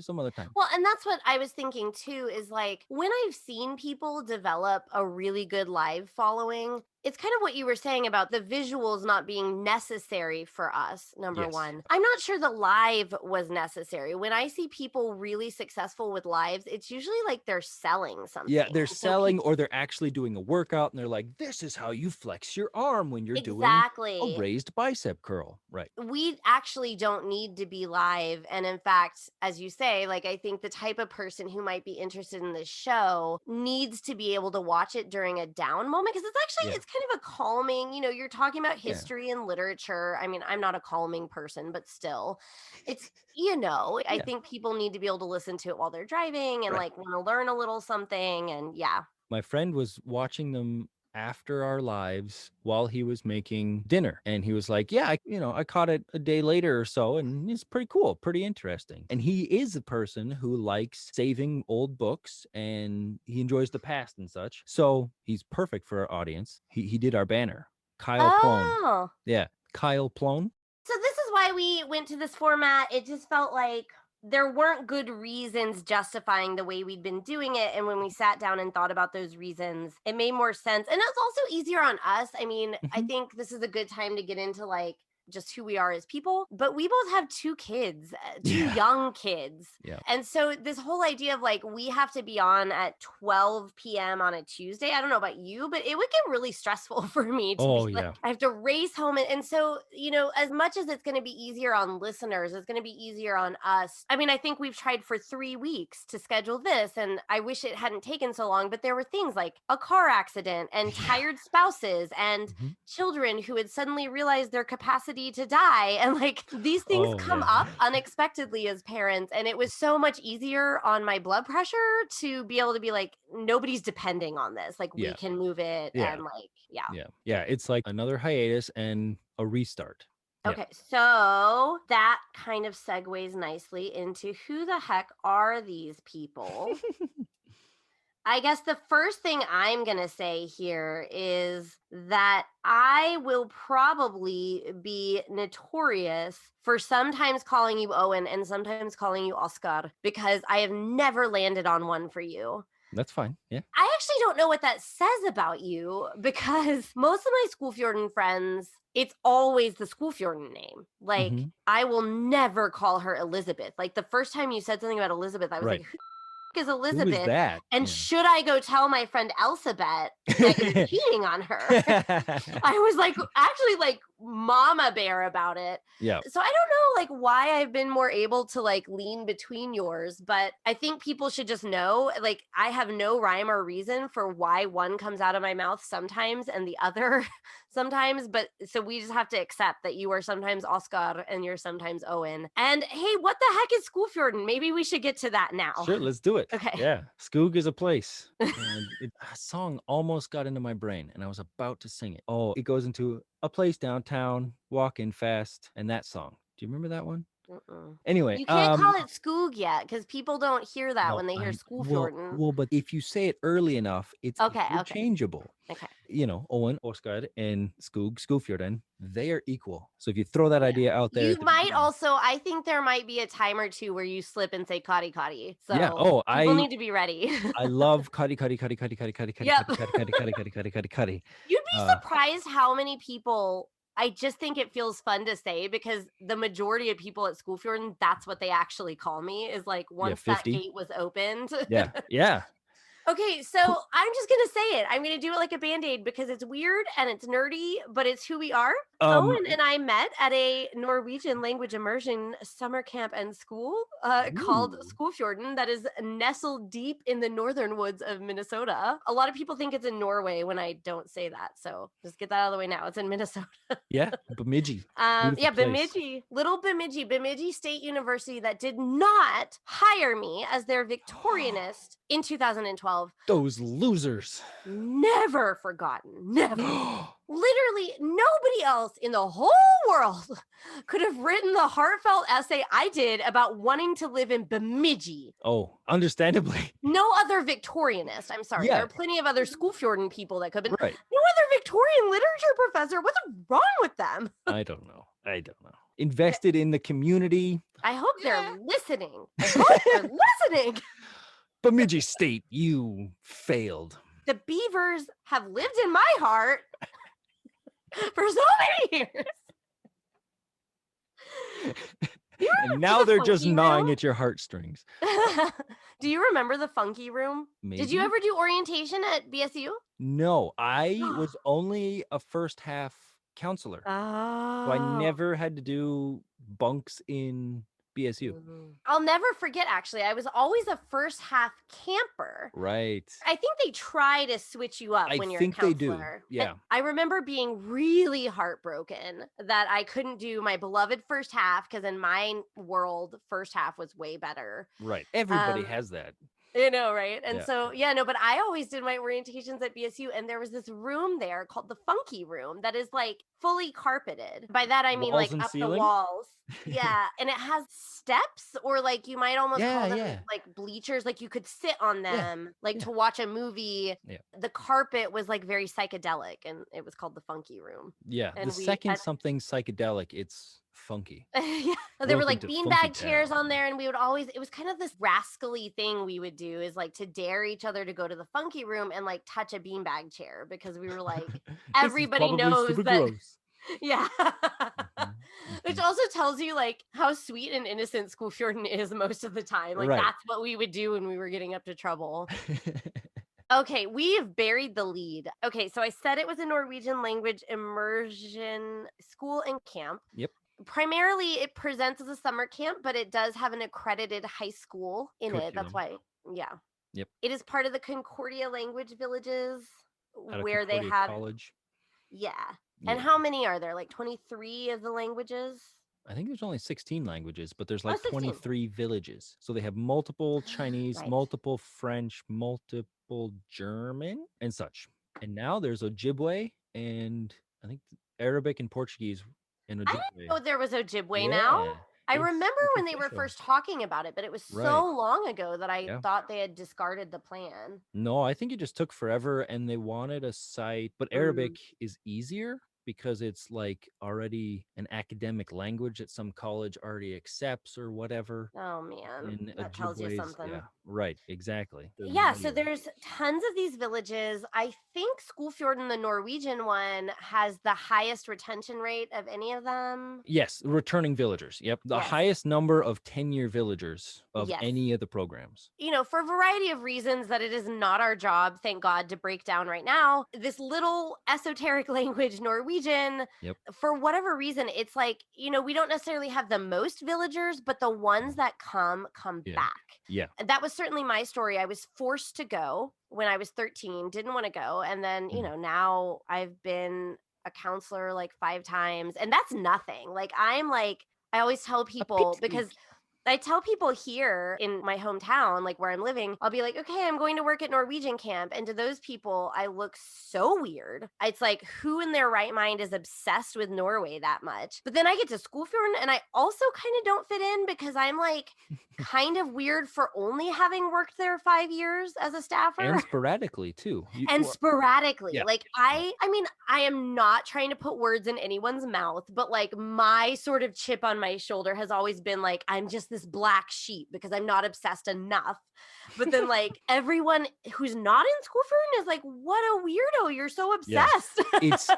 some other time. Well, and that's what I was thinking too is like when I've seen people develop a really good live following, it's kind of what you were saying about the visuals not being necessary for us, number Yes. one. I'm not sure the live was necessary. When I see people really successful with lives, it's usually like they're selling something. Yeah, they're And so selling or they're actually doing a workout and they're like, this is how you flex your arm when you're doing a exactly. raised bicep curl. Right. We actually don't need to be live. And in fact, as you say, like, I think the type of person who might be interested in this show needs to be able to watch it during a down moment because it's actually, Yeah. it's kind of a calming, you're talking about Yeah. history and literature. I mean, I'm not a calming person, but still, it's, I Yeah. think people need to be able to listen to it while they're driving and Right. like want to learn a little something. And yeah. My friend was watching them after our lives while he was making dinner. And he was like, yeah, I caught it a day later or so. And it's pretty cool, pretty interesting. And he is a person who likes saving old books and he enjoys the past and such. So he's perfect for our audience. He did our banner, Kyle Plone. Oh. Yeah, Kyle Plone. So this is why we went to this format. It just felt like there weren't good reasons justifying the way we'd been doing it. And when we sat down and thought about those reasons, it made more sense. And it's also easier on us. I mean, I think this is a good time to get into like just who we are as people, but we both have two kids, two young kids. Yeah. And so this whole idea of like, we have to be on at 12 p.m. on a Tuesday. I don't know about you, but it would get really stressful for me to be like, I have to race home. And so, as much as it's going to be easier on listeners, it's going to be easier on us. I mean, I think we've tried for 3 weeks to schedule this and I wish it hadn't taken so long, but there were things like a car accident and tired spouses and children who had suddenly realized their capacity to die. And like these things come up unexpectedly as parents. And it was so much easier on my blood pressure to be able to be like, nobody's depending on this. Like we can move it. And like, Yeah. It's like another hiatus and a restart. Okay, so that kind of segues nicely into who the heck are these people? I guess the first thing I'm going to say here is that I will probably be notorious for sometimes calling you Owen and sometimes calling you Oscar because I have never landed on one for you. That's fine. Yeah. I actually don't know what that says about you because most of my Skogfjorden friends, it's always the Skogfjorden name. Like, I will never call her Elizabeth. Like, the first time you said something about Elizabeth, I was like, who is Elizabeth? Who is that? And should I go tell my friend Elsabeth that you're cheating on her? I was like, actually like mama bear about it. Yeah. So I don't know like why I've been more able to like lean between yours, but I think people should just know like I have no rhyme or reason for why one comes out of my mouth sometimes and the other sometimes. But so we just have to accept that you are sometimes Oscar and you're sometimes Owen. And hey, what the heck is Skogfjorden? Maybe we should get to that now. Sure, let's do it. Okay. Yeah. Skog is a place. And a song almost got into my brain and I was about to sing it. Oh, it goes into a place downtown, walking fast, and that song. Do you remember that one? Anyway, you can't call it Skog yet because people don't hear that when they hear Skogfjorden. Well, but if you say it early enough, it's interchangeable. Okay. Owen, Oscar, and Skogfjorden, they are equal. So if you throw that idea out there, you might also. I think there might be a time or two where you slip and say Kari. So yeah. Oh, people need to be ready. I love Kari. You'd be surprised how many people. I just think it feels fun to say because the majority of people at Skogfjorden, that's what they actually call me is like once that gate was opened. Yeah. Okay, so I'm just gonna say it. I'm gonna do it like a band-aid because it's weird and it's nerdy, but it's who we are. Owen and I met at a Norwegian language immersion summer camp and school called Ooh. Skogfjorden that is nestled deep in the northern woods of Minnesota. A lot of people think it's in Norway when I don't say that, so just get that out of the way now. It's in Minnesota. Yeah, Bemidji. Beautiful Yeah, place. Bemidji, little Bemidji State University that did not hire me as their Victorianist in 2012. Those losers. Never forgotten. Never. Literally, nobody else in the whole world could have written the heartfelt essay I did about wanting to live in Bemidji. Oh, understandably. No other Victorianist. I'm sorry. Yeah. There are plenty of other Skogfjorden people that could have been. Right. No other Victorian literature professor. What's wrong with them? I don't know. Invested in the community. I hope they're listening. I hope they're listening. Bemidji State, you failed. The Beavers have lived in my heart for so many years. And now they're just gnawing at your heartstrings. Do you remember the funky room? Maybe? Did you ever do orientation at BSU? No, I was only a first half counselor. Oh. So I never had to do bunks in BSU. I'll never forget, actually. I was always a first half camper. Right. I think they try to switch you up when you're a counselor. I think they do. Yeah. And I remember being really heartbroken that I couldn't do my beloved first half because in my world, first half was way better. Right. Everybody has that. You know, right? And Yeah. so, but I always did my orientations at BSU, and there was this room there called the Funky Room that is like fully carpeted. By that, I mean Walls like and up ceiling? the walls. Yeah. And it has steps, or like you might almost call them like bleachers, like you could sit on them, like to watch a movie. Yeah. The carpet was like very psychedelic, and it was called the Funky Room. Yeah. And the second something psychedelic, it's funky. Yeah. There were like Welcome to beanbag Funky chairs Town. on there, and we would always, it was kind of this rascally thing we would do, is like to dare each other to go to the Funky Room and like touch a beanbag chair, because we were like, everybody knows that. Gross. Yeah. Which also tells you like how sweet and innocent Skogfjorden is most of the time. Like that's what we would do when we were getting up to trouble. Okay, we have buried the lead. Okay, so I said it was a Norwegian language immersion school and camp. Yep. Primarily, it presents as a summer camp, but it does have an accredited high school in it. That's why, Yep. It is part of the Concordia Language Villages, At where they Concordia have college. Yeah. And how many are there? Like 23 of the languages? I think there's only 16 languages, but there's like 16. 23 villages. So they have multiple Chinese, multiple French, multiple German, and such. And now there's Ojibwe and I think Arabic and Portuguese in Ojibwe. I didn't know there was Ojibwe now. I remember when they were first talking about it, but it was so long ago that I thought they had discarded the plan. No, I think it just took forever, and they wanted a site, but Arabic is easier because it's like already an academic language that some college already accepts or whatever. Oh man, that tells you something. Yeah, right, exactly. Yeah, so there's tons of these villages. I think Skogfjorden, the Norwegian one, has the highest retention rate of any of them. Yes, returning villagers. Yep, the highest number of 10-year villagers of any of the programs. You know, for a variety of reasons that it is not our job, thank God, to break down right now. This little esoteric language, Norwegian, for whatever reason, it's like, you know, we don't necessarily have the most villagers, but the ones that come back. Yeah. And that was certainly my story. I was forced to go when I was 13, didn't want to go. And then, you know, now I've been a counselor like 5 times, and that's nothing. Like, I always tell people, because I tell people here in my hometown, like where I'm living, I'll be like, okay, I'm going to work at Norwegian camp. And to those people, I look so weird. It's like, who in their right mind is obsessed with Norway that much? But then I get to Skogfjorden and I also kind of don't fit in, because I'm like kind of weird for only having worked there 5 years as a staffer. And sporadically too. Sporadically. Like I mean, I am not trying to put words in anyone's mouth, but like my sort of chip on my shoulder has always been like, I'm just this black sheep because I'm not obsessed enough. But then like everyone who's not in Skogfjorden is like, what a weirdo. You're so Yeah. obsessed.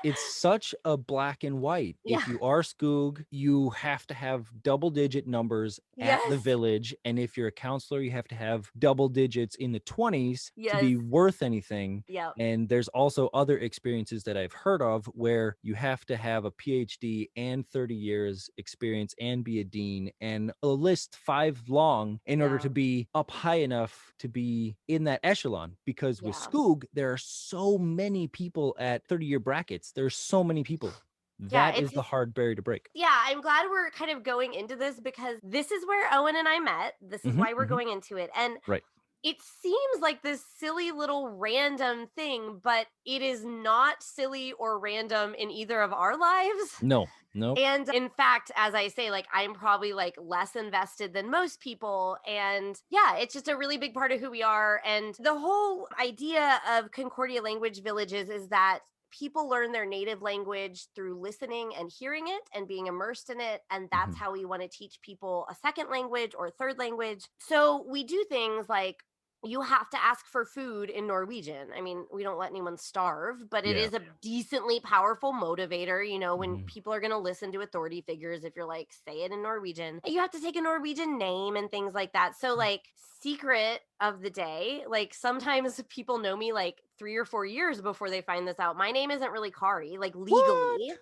It's such a black and white. Yeah. If you are Skoog, you have to have double-digit numbers at the Yes. village, and if you're a counselor, you have to have double digits in the 20s to be Yes. worth anything. Yeah. And there's also other experiences that I've heard of where you have to have a PhD and 30 years experience and be a dean, and a list 5 long in order Yeah. to be up high enough to be in that echelon. Because with Yeah. Skoog, there are so many people at 30-year brackets. There's so many people. Yeah, That it's is the hard barrier to break. yeah, I'm glad we're kind of going into this because this is where Owen and I met. This is why we're going into it. And Right. it seems like this silly little random thing, but it is not silly or random in either of our lives. No. And in fact, as I say, like I'm probably like less invested than most people. And yeah, it's just a really big part of who we are. And the whole idea of Concordia Language Villages is that people learn their native language through listening and hearing it and being immersed in it. And that's how we want to teach people a second language or third language. So we do things like you have to ask for food in Norwegian. I mean, we don't let anyone starve, but it Yeah. is a decently powerful motivator, you know, when people are going to listen to authority figures. If you're like, say it in Norwegian, you have to take a Norwegian name and things like that. So, like, secret of the day, like, sometimes people know me like 3 or 4 years before they find this out. My name isn't really Kari, like, legally. What?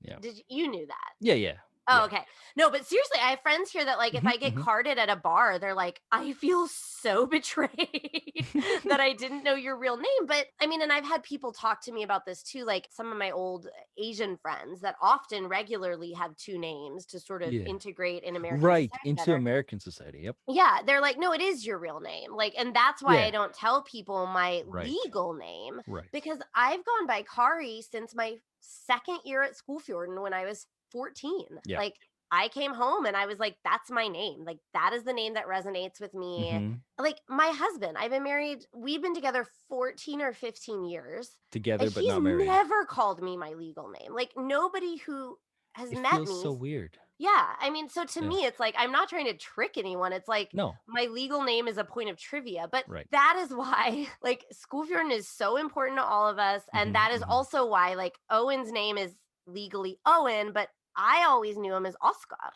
Yeah. You knew that? Yeah. Oh, okay. No, but seriously, I have friends here that like if I get Mhm. carded at a bar, they're like, I feel so betrayed that I didn't know your real name. But I mean, and I've had people talk to me about this too, like some of my old Asian friends that often regularly have two names to sort of Yeah. integrate in American Right. society Into better. American society. Yep. Yeah, they're like, no, it is your real name. Like, and that's why I Yeah. don't tell people my Right. legal name Right. because I've gone by Kari since my second year at Skogfjorden when I was 14. Yeah. Like, I came home and I was like, that's my name. Like, that is the name that resonates with me. Mhm. Like, my husband, I've been married, we've been together 14 or 15 years. Together, And but he's not married. never called me my legal name. Like, nobody who has It met feels me. so weird. Yeah, I mean, so to Yeah. me, it's like I'm not trying to trick anyone. It's like No. my legal name is a point of trivia, but Right. that is why like Skogfjorden is so important to all of us, and that is also why like Owen's name is legally Owen, but I always knew him as Oscar.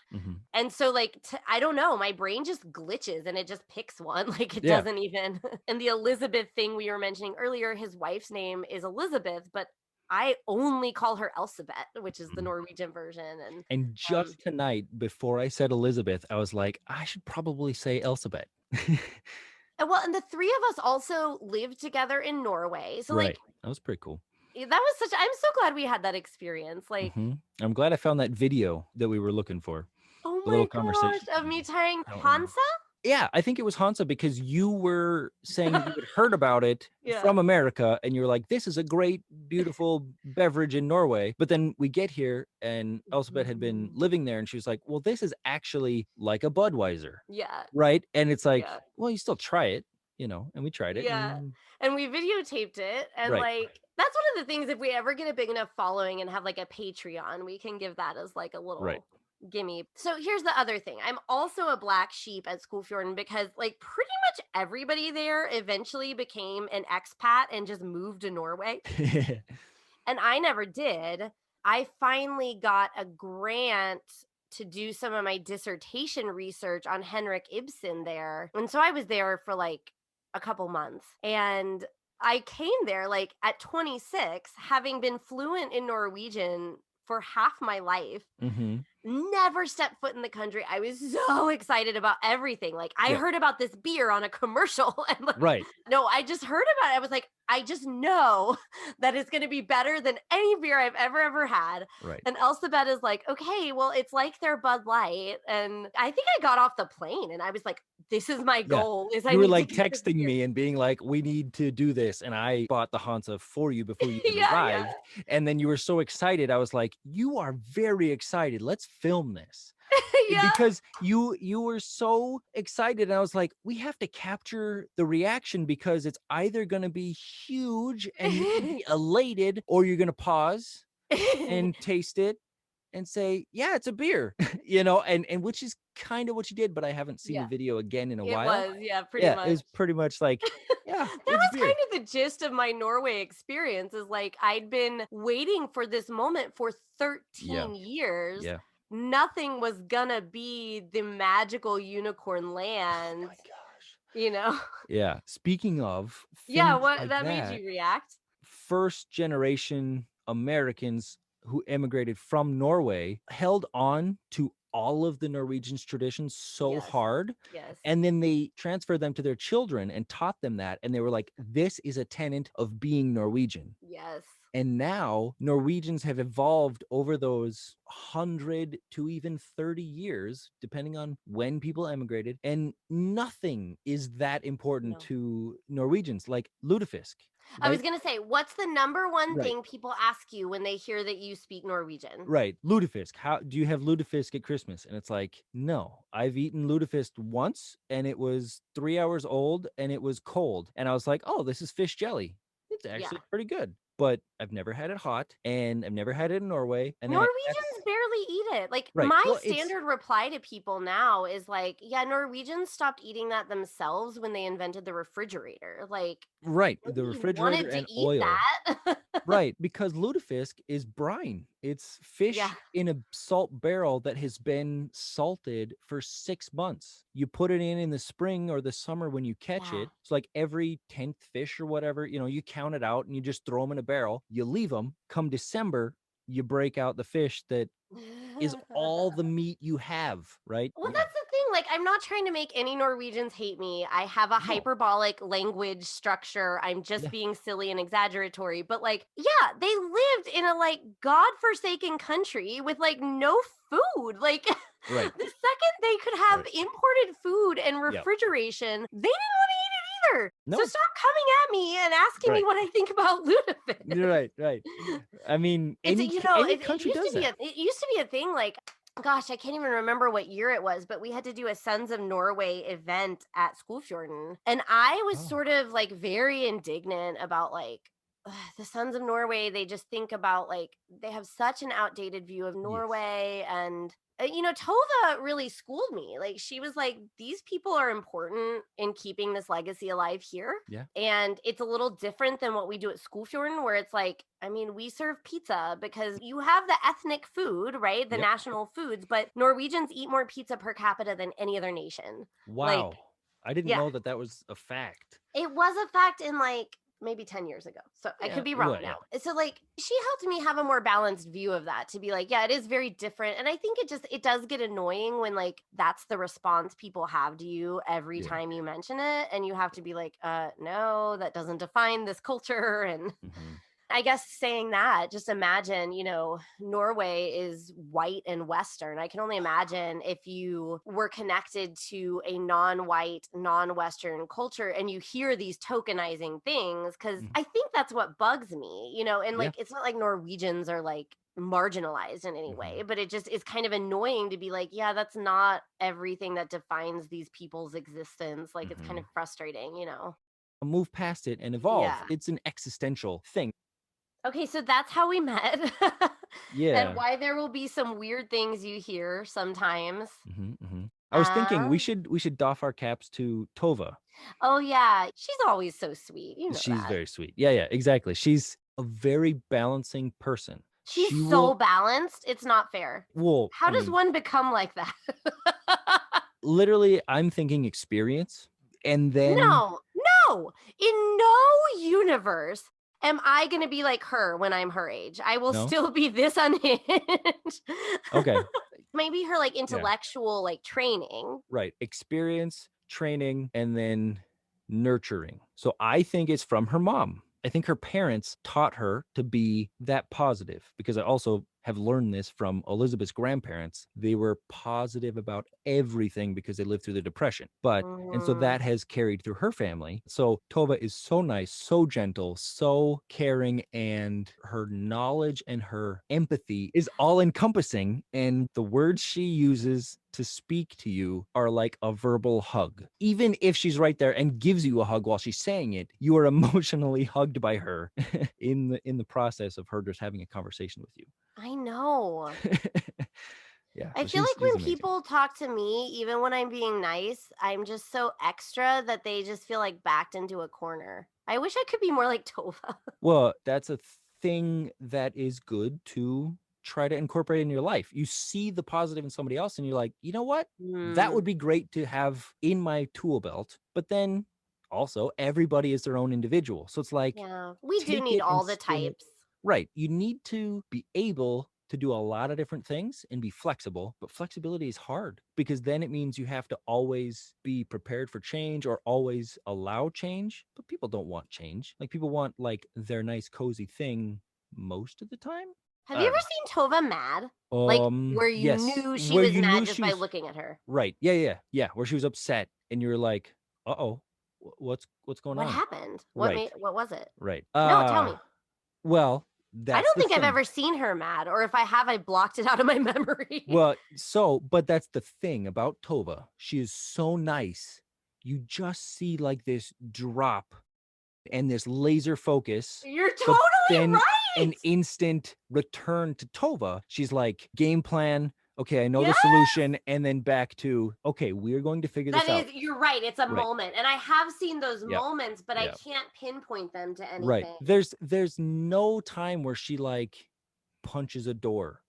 And so like I don't know, my brain just glitches and it just picks one. Like it doesn't even. And the Elizabeth thing we were mentioning earlier, his wife's name is Elizabeth, but I only call her Elsebeth, which is the Norwegian version. And just tonight, before I said Elizabeth, I was like, I should probably say Elsebeth. Well, and the three of us also lived together in Norway. So Right. like That was pretty cool. that was such I'm so glad we had that experience. Like, I'm glad I found that video that we were looking for. oh The little my gosh, conversation. of me tying I don't remember. Hansa? Yeah, I think it was Hansa because you were saying that you had heard about it from America and you were like, this is a great, beautiful beverage in Norway. But then we get here and Elsebeth had been living there and she was like, well, this is actually like a Budweiser. Yeah. Right. And it's like, Yeah. well, you still try it, you know, and we tried it. Yeah. And we videotaped it. And Right. like that's one of the things if we ever get a big enough following and have like a Patreon, we can give that as like a little gimme. So here's the other thing. I'm also a black sheep at Skogfjorden because like pretty much everybody there eventually became an expat and just moved to Norway. And I never did. I finally got a grant to do some of my dissertation research on Henrik Ibsen there. And so I was there for like a couple months. And I came there like at 26, having been fluent in Norwegian for half my life. Never stepped foot in the country. I was so excited about everything. Like I heard about this beer on a commercial and like, no, I just heard about it. I was like, I just know that it's going to be better than any beer I've ever had. And Elsebeth is like, okay, well, it's like their Bud Light. And I think I got off the plane and I was like, this is my goal. Is you were like texting me and being like, we need to do this. And I bought the Hansa for you before you arrived. And then you were so excited. I was like, you are very excited. Let's film this. Because you were so excited. And I was like, we have to capture the reaction because it's either going to be huge and you're going to be elated or you're going to pause and taste it and say, yeah, it's a beer, you know, and which is kind of what she did, but I haven't seen the Yeah. video again in a It while. was, yeah, pretty Yeah, it much. was pretty much like, yeah, That it's was kind beer. of the gist of my Norway experience is like I'd been waiting for this moment for Yeah. 13 years. Yeah. Nothing was gonna be the magical unicorn Oh land, my gosh. you know? Yeah. Speaking of Yeah, things what like that made that, you react? first generation Americans who immigrated from Norway held on to all of the Norwegians' traditions so Yes. hard. Yes. And then they transferred them to their children and taught them that. And they were like, this is a tenet of being Norwegian. Yes. And now Norwegians have evolved over those 100 to even 30 years, depending on when people emigrated. And nothing is that important No. to Norwegians, like lutefisk, I was right? gonna say, what's the number one Right. thing people ask you when they hear that you speak Norwegian? Right. Lutefisk. How do you have lutefisk at Christmas? And it's like, no, I've eaten lutefisk once and it was 3 hours old and it was cold. And I was like, oh, this is fish jelly. It's Yeah. actually pretty good. But I've never had it hot and I've never had it in Norway. And then I asked, Norwegians barely eat it. Like right. my Well, it's standard reply to people now is like, yeah, Norwegians stopped eating that themselves when they invented the refrigerator. Like right. The nobody refrigerator wanted and to eat oil. that. Right, because lutefisk is brine. It's Yeah. fish in a salt barrel that has been salted for 6 months. You put it in the spring or the summer when you catch Yeah. it. It's like every 10th fish or whatever, you know, you count it out and you just throw them in a barrel. You leave them. Come December, you break out the fish that is all the meat you have, right? Well, Yeah. that's the thing. Like, I'm not trying to make any Norwegians hate me. I have a No. hyperbolic language structure. I'm just Yeah. being silly and exaggeratory. But, like, yeah, they lived in a, like, godforsaken country with, like, no food. Like, Right. the second they could have Right. imported food and Yeah. refrigeration, they didn't want to eat it either. So No. stop coming at me and asking me Right. what I think about You're lutefisk. right. Right. I mean, It's any you know, any it country used to does be that. it used to be a thing, like, gosh, I can't even remember what year it was, but we had to do a Sons of Norway event at Skogfjorden, and I was Oh, sort of, like, very indignant about, like, the Sons of Norway, they just think about, like they have such an outdated view of yes. Norway, and, Tova really schooled me, like, she was like, "These people are important in keeping this legacy alive here, Yeah. and it's a little different than what we do at Skofjorden, where it's like, I mean, we serve pizza because you have the ethnic food, right? The Yep. national foods, but Norwegians eat more pizza per capita than any other nation. Like, Wow. I didn't yeah, know that that was a fact. it was a fact in like maybe 10 years ago. So I Yeah, could be wrong well, yeah, now. So like she helped me have a more balanced view of that to be like, yeah, it is very different. And I think it does get annoying when like that's the response people have to you every yeah. time you mention it. And you have to be like, no, that doesn't define this culture. And Mhm. I guess saying that, just imagine, Norway is white and Western. I can only imagine if you were connected to a non white, non Western culture and you hear these tokenizing things, because Mhm. I think that's what bugs me, and Yeah. like it's not like Norwegians are like marginalized in any way, Mhm. but it just is kind of annoying to be like, yeah, that's not everything that defines these people's existence. Like it's kind of Mhm. frustrating. Move past it and evolve. Yeah. It's an existential thing. Okay, so that's how we met. And Yeah. why there will be some weird things you hear sometimes. Mhm, mhm. I was thinking Uh, we should doff our caps to Tova. oh yeah, she's always so sweet. You know She's that. very sweet. Yeah, yeah, exactly. She's a very balancing person. She's She so will balanced. It's not fair. How I does mean, one become like that? literally, I'm thinking experience, and then No, no. In no universe am I going to be like her when I'm her age. I will no? still be this unhinged. Okay. Maybe her like Yeah. intellectual like training. Right. Experience, training, and then nurturing. So I think it's from her mom. I think her parents taught her to be that positive because I also have learned this from Elizabeth's grandparents. They were positive about everything because they lived through the Depression. And so Mhm. that has carried through her family. So Tova is so nice, so gentle, so caring, and her knowledge and her empathy is all encompassing. And the words she uses to speak to you are like a verbal hug. Even if she's right there and gives you a hug while she's saying it, you are emotionally hugged by her in the process of her just having a conversation with you. I know. Yeah, I so feel like she's when amazing. people talk to me, even when I'm being nice, I'm just so extra that they just feel like backed into a corner. I wish I could be more like Tova. Well, that's a thing that is good to try to incorporate in your life. You see the positive in somebody else and you're like, you know what? That would Hmm. be great to have in my tool belt. But then also, everybody is their own individual. So it's like, Yeah, we do take need it and all the spin it. types. Right. You need to be able to do a lot of different things and be flexible, but flexibility is hard because then it means you have to always be prepared for change or always allow change. But people don't want change. Like people want like their nice cozy thing most of the time. Have I you don't ever know. seen Tova mad? Like where you Yes, knew she where was you mad knew just she by was looking at her. right. Yeah. Where she was upset and you're like, "Uh-oh. What's going What on?" happened? Right. What was it? Right. No, tell me. Well, I that's don't the think I've thing. ever seen her mad, or if I have, I blocked it out of my memory. Well, but that's the thing about Tova. She is so nice. You just see like this drop and this laser focus, You're but totally then an right. instant return to Tova. She's like, game plan. Okay, I know the Yes. solution. And then back to, okay, we're going to figure That this out. is, you're right. It's a Right. moment. And I have seen those Yep. moments, but I Yep. can't pinpoint them to Right. anything. There's no time where she like punches a door.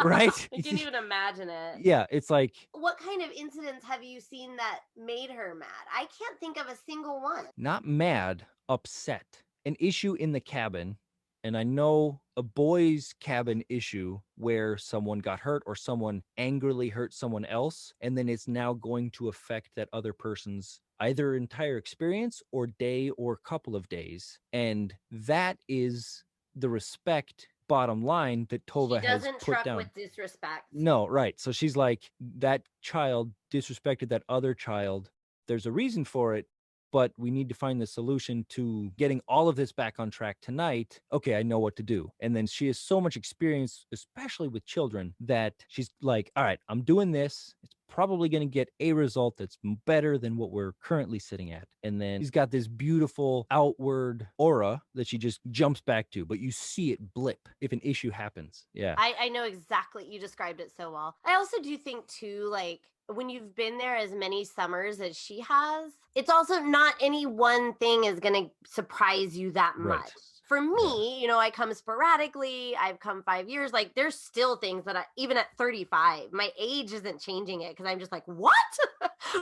Right? I can't even imagine it. Yeah, it's like What kind of incidents have you seen that made her mad? I can't think of a single one. not mad, upset. An issue in the cabin, and I know a boys' cabin issue where someone got hurt or someone angrily hurt someone else, and then it's now going to affect that other person's either entire experience or day or couple of days. And that is the respect bottom line that She Tova has doesn't put truck down. with disrespect. No, right. So she's like, that child disrespected that other child. There's a reason for it, but we need to find the solution to getting all of this back on track tonight. Okay, I know what to do. And then she has so much experience, especially with children, that she's like, all right, I'm doing this. It's probably going to get a result that's better than what we're currently sitting at. And then she's got this beautiful outward aura that she just jumps back to, but you see it blip if an issue happens. Yeah. I know exactly. You described it so well. I also do think, too, like, when you've been there as many summers as she has, it's also not any one thing is going to surprise you that Right. much. For me, I come sporadically. I've come 5 years. Like, there's still things that even at 35, my age isn't changing it because I'm just like, what?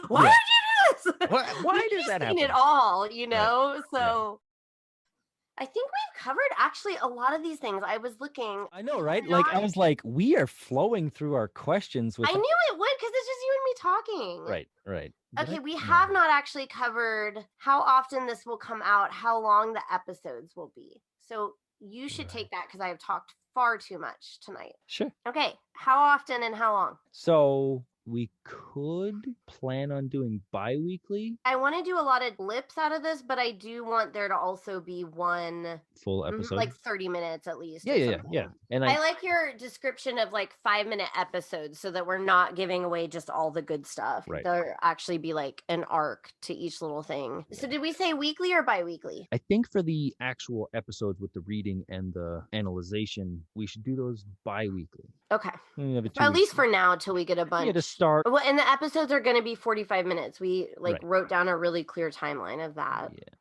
Why Yeah. did you do this? Why does She's that seen happen? it all, Right. Yeah. So I think we've covered actually a lot of these things. I was looking. I know, right? Like I Not, was like, we are flowing through our questions I with knew it would because it's just you and me talking. right. Did Okay, I? we have No. not actually covered how often this will come out, how long the episodes will be. So you should Right. take that because I have talked far too much tonight. Sure. Okay, how often and how long? So we could plan on doing bi-weekly I want to do a lot of blips out of this, but I do want there to also be one, full episode. like 30 minutes at least, Yeah, or yeah, something. yeah. And I like your description of like 5-minute episodes so that we're not giving away just all the good stuff. Right. There'll actually be like an arc to each little thing. So did we say weekly or bi-weekly? I think for the actual episodes with the reading and the analyzation, we should do those bi-weekly. Okay. We have a At 2 least weeks. for now till we get a bunch. Yeah, to start. Well, and the episodes are going to be 45 minutes. We Right. wrote down a really clear timeline of that. Yeah.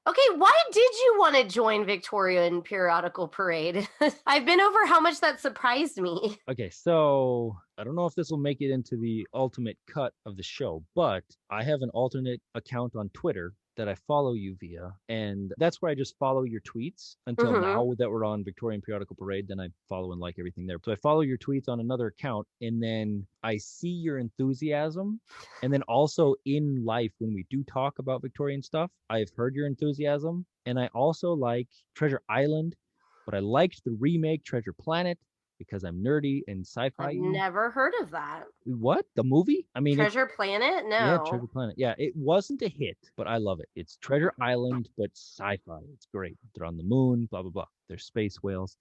Okay, why did you want to join Victorian Periodical Parade? I've been over how much that surprised me. Okay, so I don't know if this will make it into the ultimate cut of the show, but I have an alternate account on Twitter that I follow you via, and that's where I just follow your tweets until Mhm. now that we're on Victorian Periodical Parade. Then I follow and like everything there. So I follow your tweets on another account, and then I see your enthusiasm. And then also in life, when we do talk about Victorian stuff, I've heard your enthusiasm, and I also like Treasure Island, but I liked the remake Treasure Planet because I'm nerdy and sci-fi. I've never heard of that. What? The movie? I mean, Treasure Planet? yeah, No. Treasure Planet. Yeah, it wasn't a hit, but I love it. It's Treasure Island, but sci-fi. It's great. They're on the moon, blah, blah, blah. They're space whales.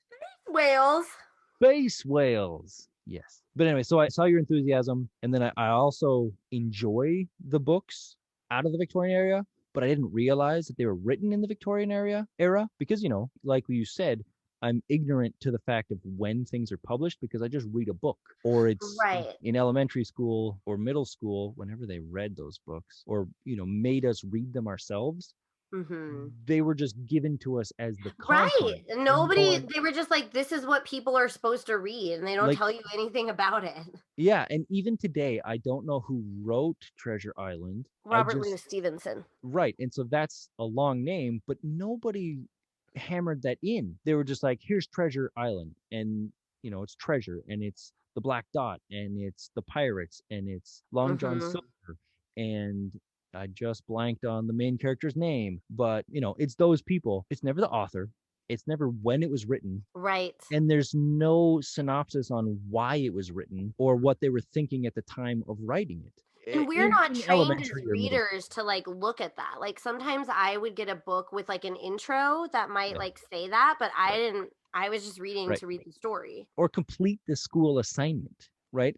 Whales. Space whales. Yes. But anyway, so I saw your enthusiasm, and then I also enjoy the books out of the Victorian era, but I didn't realize that they were written in the Victorian era because, like you said, I'm ignorant to the fact of when things are published because I just read a book, or it's Right. in elementary school or middle school, whenever they read those books or, made us read them ourselves, Mm-hmm. they were just given to us as the Right. content. And no Nobody, one, they were just like, this is what people are supposed to read, and they don't like, tell you anything about it. yeah. And even today, I don't know who wrote Treasure Island. I Robert Louis just, Stevenson. right. And so that's a long name, but nobody hammered that in. They were just like, here's Treasure Island. And, it's treasure and it's the Black Dot and it's the pirates and it's Long John Mm-hmm. Silver. And I just blanked on the main character's name, but, it's those people. It's never the author. It's never when it was written. Right. And there's no synopsis on why it was written or what they were thinking at the time of writing it. And we're in, not in trained as elementary or middle school. readers to like look at that. Like sometimes I would get a book with like an intro that might Yeah, like say that, but I right, didn't, I was just reading right. to read the story. Or complete the school assignment, right?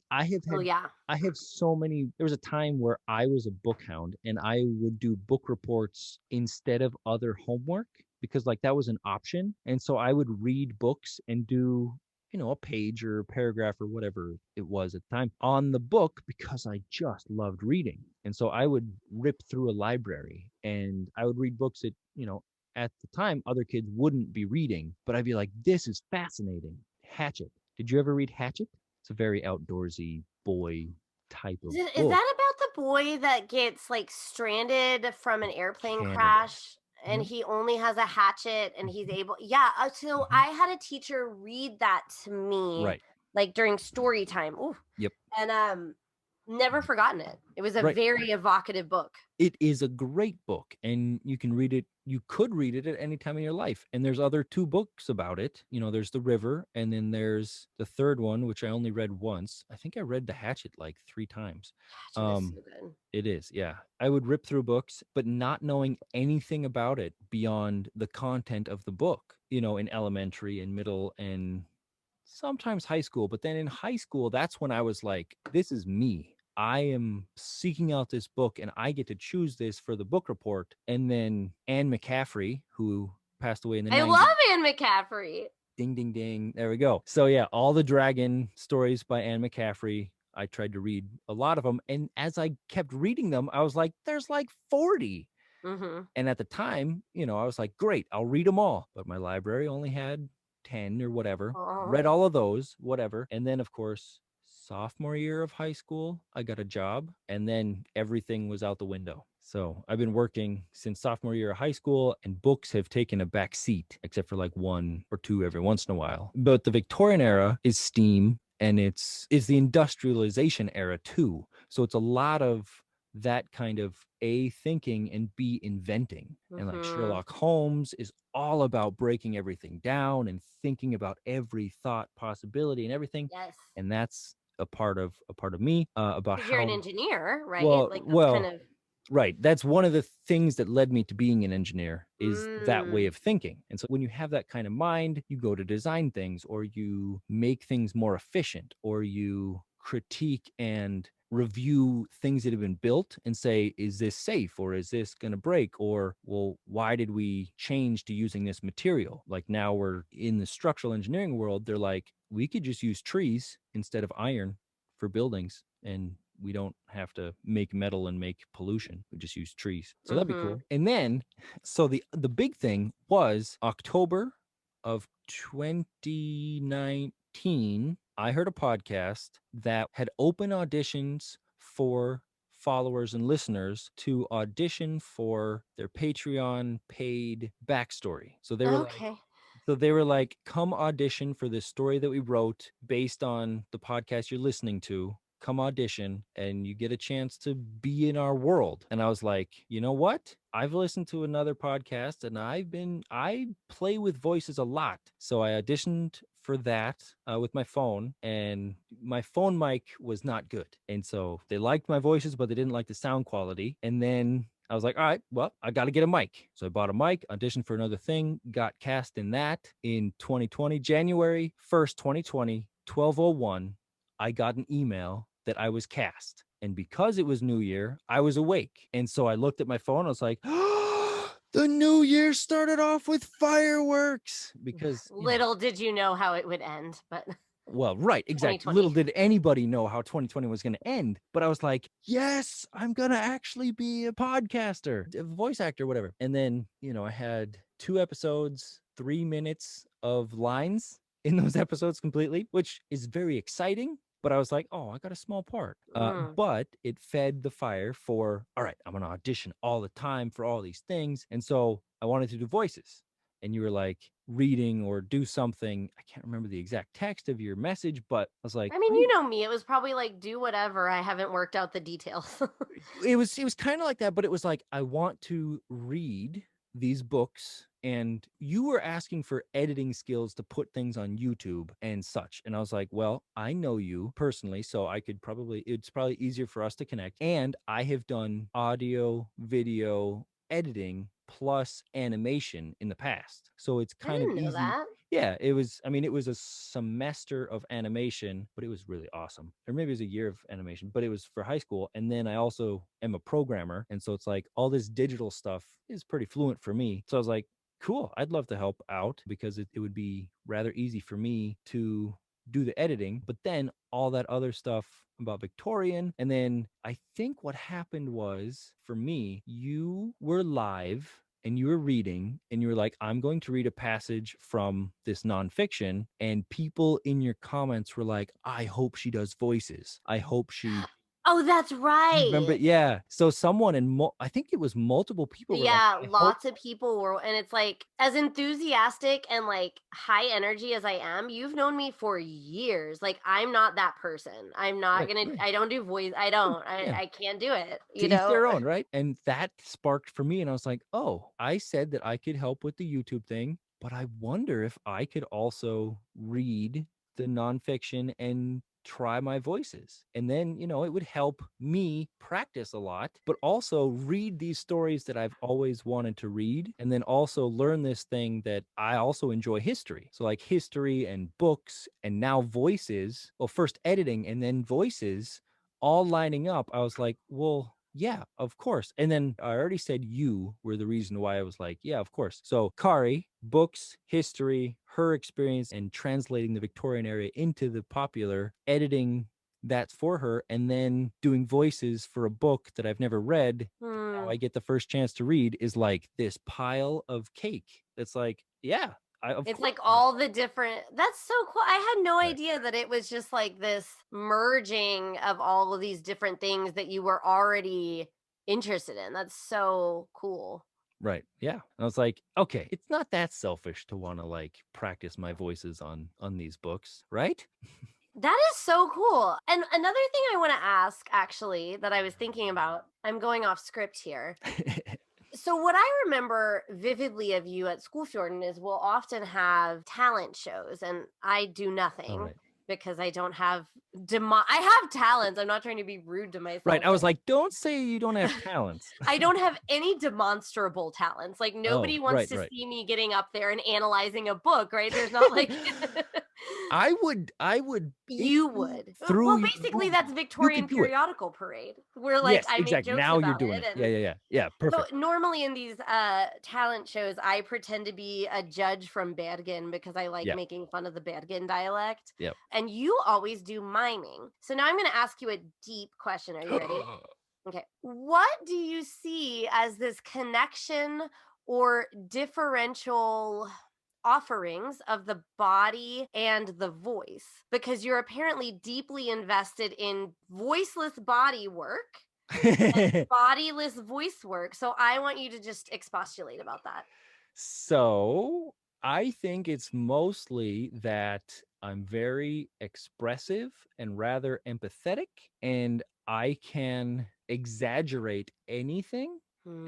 Oh yeah. I have so many. There was a time where I was a book hound and I would do book reports instead of other homework because like that was an option. And so I would read books and do, a page or a paragraph or whatever it was at the time on the book because I just loved reading. And so I would rip through a library and I would read books that, at the time other kids wouldn't be reading, but I'd be like, this is fascinating. Hatchet. Did you ever read Hatchet? It's a very outdoorsy boy type of Is book. that about the boy that gets like stranded from an airplane Canada. crash and Mhm, he only has a hatchet and he's mhm, able, yeah, so mhm. I had a teacher read that to me Right. like during story time. Ooh. Yep. And never forgotten it. It was a Right. very evocative book. It is a great book and you can read it. You could read it at any time in your life. And there's other two books about it. There's The River and then there's the third one, which I only read once. I think I read The Hatchet like 3 times. Hatchet is Um, so good. it is, yeah. I would rip through books, but not knowing anything about it beyond the content of the book, in elementary and middle and sometimes high school. But then in high school, that's when I was like, this is me. I am seeking out this book and I get to choose this for the book report. And then Anne McCaffrey, who passed away in the I love 90s. Anne McCaffrey. Ding, ding, ding. There we go. So, yeah, all the dragon stories by Anne McCaffrey. I tried to read a lot of them. And as I kept reading them, I was like, there's like 40. Mm-hmm. And at the time, I was like, great, I'll read them all. But my library only had 10 or whatever. Oh. Read all of those, whatever. And then, of course, sophomore year of high school, I got a job and then everything was out the window. So I've been working since sophomore year of high school and books have taken a back seat, except for like one or two every once in a while. But the Victorian era is steam and it's the industrialization era too. So it's a lot of that kind of A, thinking and B, inventing. And like Mm-hmm. Sherlock Holmes is all about breaking everything down and thinking about every thought possibility and everything. Yes. And that's a part of me, about Because you're an how engineer, right? well Like that's kind well of right. That's one of the things that led me to being an engineer is that way mm, of thinking. And so when you have that kind of mind, you go to design things or you make things more efficient or you critique and review things that have been built and say, is this safe or is this going to break? Or, well, why did we change to using this material? Like now we're in the structural engineering world. They're like, we could just use trees instead of iron for buildings and we don't have to make metal and make pollution. We just use trees. So that'd be mm-hmm. cool. And then, so the big thing was October of 2019. I heard a podcast that had open auditions for followers and listeners to audition for their Patreon paid backstory. Okay. So they were like, come audition for this story that we wrote based on the podcast you're listening to. Come audition and you get a chance to be in our world. And I was like, you know what? I've listened to another podcast and I play with voices a lot. So I auditioned for that with my phone and my phone mic was not good. And so they liked my voices, but they didn't like the sound quality. And then I was like, all right, well, I got to get a mic. So I bought a mic, auditioned for another thing, got cast in that in 2020, January 1st, 2020, 12:01. I got an email that I was cast. And because it was New Year, I was awake. And so I looked at my phone. I was like, the new year started off with fireworks because, Little did you know how it would end, but well, right, exactly. 2020. Little did anybody know how 2020 was going to end, but I was like, yes, I'm going to actually be a podcaster, a voice actor, whatever. And then, I had 2 episodes, 3 minutes of lines in those episodes completely, which is very exciting. But I was like, oh, I got a small part. But it fed the fire for, all right, I'm going to audition all the time for all these things. And so I wanted to do voices. And you were like, reading or do something. I can't remember the exact text of your message, but I was like, I mean, you know me. It was probably like, do whatever. I haven't worked out the details. it was kind of like that, but it was like, I want to read these books, and you were asking for editing skills to put things on YouTube and such. And I was like, well, I know you personally, so it's probably easier for us to connect. And I have done audio, video editing plus animation in the past. So it's I kind of didn't know easy. that. Yeah, it was, I mean, it was a semester of animation, but it was really awesome. Or maybe it was a year of animation, but it was for high school. And then I also am a programmer. And so it's like all this digital stuff is pretty fluent for me. So I was like, cool, I'd love to help out because it would be rather easy for me to do the editing, but then all that other stuff about Victorian. And then I think what happened was, for me, you were live and you were reading and you were like, I'm going to read a passage from this nonfiction. And people in your comments were like, I hope she does voices. I hope she. Oh, that's You remember? right. Yeah. So someone I think it was multiple people were like, Yeah, I hope. lots of people were, and it's like, as enthusiastic and like high energy as I am, you've known me for years. Like, I'm not that person. I'm not Right, gonna, right. I don't do voice. Yeah. I can't do it, To you each know? their own, right? And that sparked for me. And I was like, oh, I said that I could help with the YouTube thing, but I wonder if I could also read the nonfiction and try my voices. And then, it would help me practice a lot, but also read these stories that I've always wanted to read. And then also learn this thing that I also enjoy, history. So, like history and books, and now voices. Well, first editing and then voices, all lining up. I was like, well, yeah, of course. And then I already said you were the reason why I was like, yeah, of course. So Kari, books, history, her experience, and translating the Victorian era into the popular, editing that's for her, and then doing voices for a book that I've never read. Now I get the first chance to read, is like this pile of cake. It's like, yeah, of It's course. like all the different, that's so cool. I had no Right. idea that it was just like this merging of all of these different things that you were already interested in. That's so cool. Right. Yeah. And I was like, okay, it's not that selfish to want to like practice my voices on these books, right? That is so cool. And another thing I want to ask, actually, that I was thinking about, I'm going off script here. So, what I remember vividly of you at Skogfjorden is we'll often have talent shows, and I do All nothing right. because I don't have I have talents. I'm not trying to be rude to Right. myself, I but was like, don't say you don't have talents. I don't have any demonstrable talents. Like, Oh, nobody wants right, to right. see me getting up there and analyzing a book, right? There's not like I would if you you would. through Well, your basically, that's movie, you Victorian could do it. Periodical Parade, where like Yes, I make exactly. jokes Now you're about doing it. it. Yeah, And yeah, yeah. Yeah, so perfect. normally in these talent shows, I pretend to be a judge from Bergen because I like Yeah. making fun of the Bergen dialect. Yeah. And you always do miming. So now I'm going to ask you a deep question. Are you ready? Okay. What do you see as this connection or differential offerings of the body and the voice? Because you're apparently deeply invested in voiceless body work and bodiless voice work. So I want you to just expostulate about that. So I think it's mostly that I'm very expressive and rather empathetic, and I can exaggerate anything.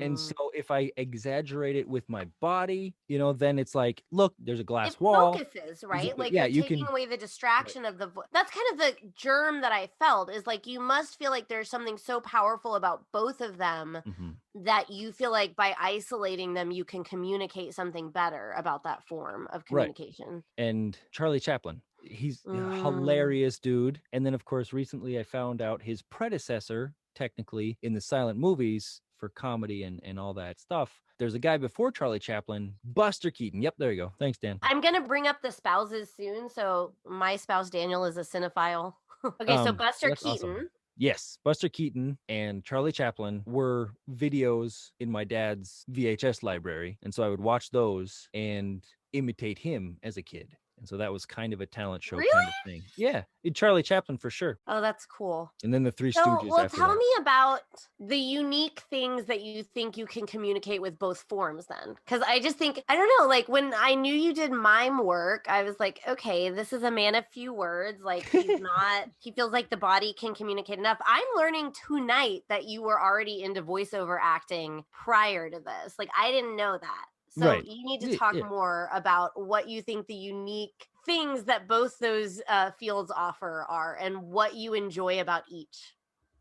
And Hmm. so if I exaggerate it with my body, then it's like, look, there's a It glass wall. focuses, right? Like Yeah, you're you taking can. away the Right. distraction of the that's kind of the germ that I felt is like you must feel like there's something so powerful about both of them Mhm. that you feel like by isolating them you can communicate something better about that form of Right. communication. And Charlie Chaplin. He's a Mm. hilarious dude. And then, of course, recently I found out his predecessor, technically in the silent movies, for comedy and all that stuff. There's a guy before Charlie Chaplin, Buster Keaton. Yep, there you go. Thanks, Dan. I'm gonna bring up the spouses soon. So my spouse Daniel is a cinephile. Okay, so Buster That's Keaton. awesome. Yes, Buster Keaton and Charlie Chaplin were videos in my dad's VHS library. And so I would watch those and imitate him as a kid. And so that was kind of a talent show Really? kind of thing. Yeah, Charlie Chaplin for sure. Oh, that's cool. And then the Three So, Stooges well, after tell that. me about the unique things that you think you can communicate with both forms then. Because I just think, I don't know, like when I knew you did mime work, I was like, okay, this is a man of few words. Like he feels like the body can communicate enough. I'm learning tonight that you were already into voiceover acting prior to this. Like, I didn't know that. So Right. you need to talk more about what you think the unique things that both those fields offer are and what you enjoy about each.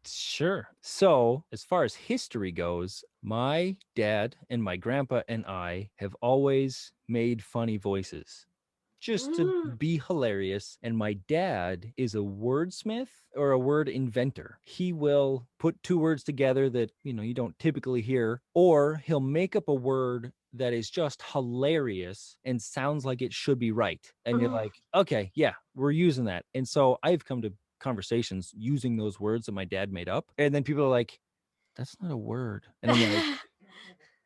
Sure. So, as far as history goes, my dad and my grandpa and I have always made funny voices just to be hilarious. And my dad is a wordsmith or a word inventor. He will put two words together that, you don't typically hear, or he'll make up a word that is just hilarious and sounds like it should be right. And you're like, okay, yeah, we're using that. And so I've come to conversations using those words that my dad made up. And then people are like, that's not a word. And I'm like,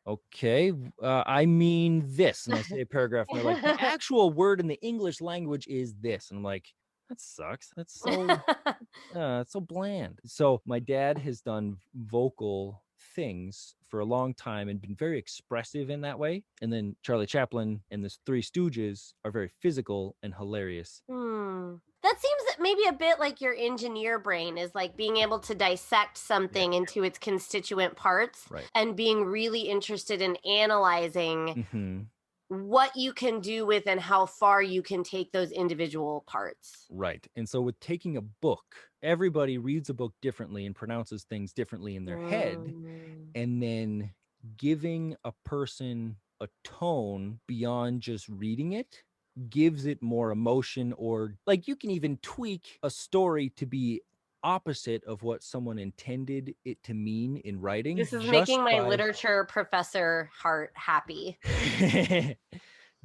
okay, I mean this. And I say a paragraph and they're like, the actual word in the English language is this. And I'm like, that sucks. That's so bland. So my dad has done vocal things for a long time and been very expressive in that way. And then Charlie Chaplin and the Three Stooges are very physical and hilarious. That seems maybe a bit like your engineer brain is like being able to dissect something into its constituent parts and being really interested in analyzing what you can do with and how far you can take those individual parts. Right. And so with taking a book, everybody reads a book differently and pronounces things differently in their head. And then giving a person a tone beyond just reading it gives it more emotion, or like you can even tweak a story to be opposite of what someone intended it to mean in writing. This is making my literature professor heart happy.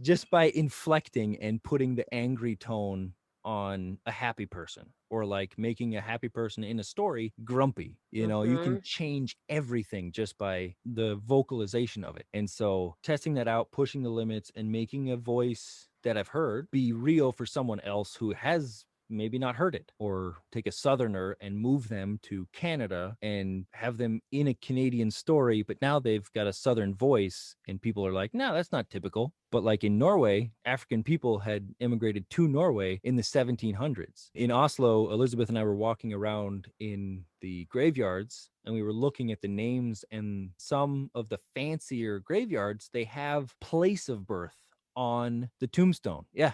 Just by inflecting and putting the angry tone on a happy person, or like making a happy person in a story grumpy. You can change everything just by the vocalization of it. And so testing that out, pushing the limits, and making a voice that I've heard be real for someone else who has maybe not heard it, or take a southerner and move them to Canada and have them in a Canadian story, but now they've got a southern voice and people are like, no, that's not typical. But like in Norway, African people had immigrated to Norway in the 1700s. In Oslo, Elizabeth and I were walking around in the graveyards and we were looking at the names, and some of the fancier graveyards, they have place of birth on the tombstone. Yeah.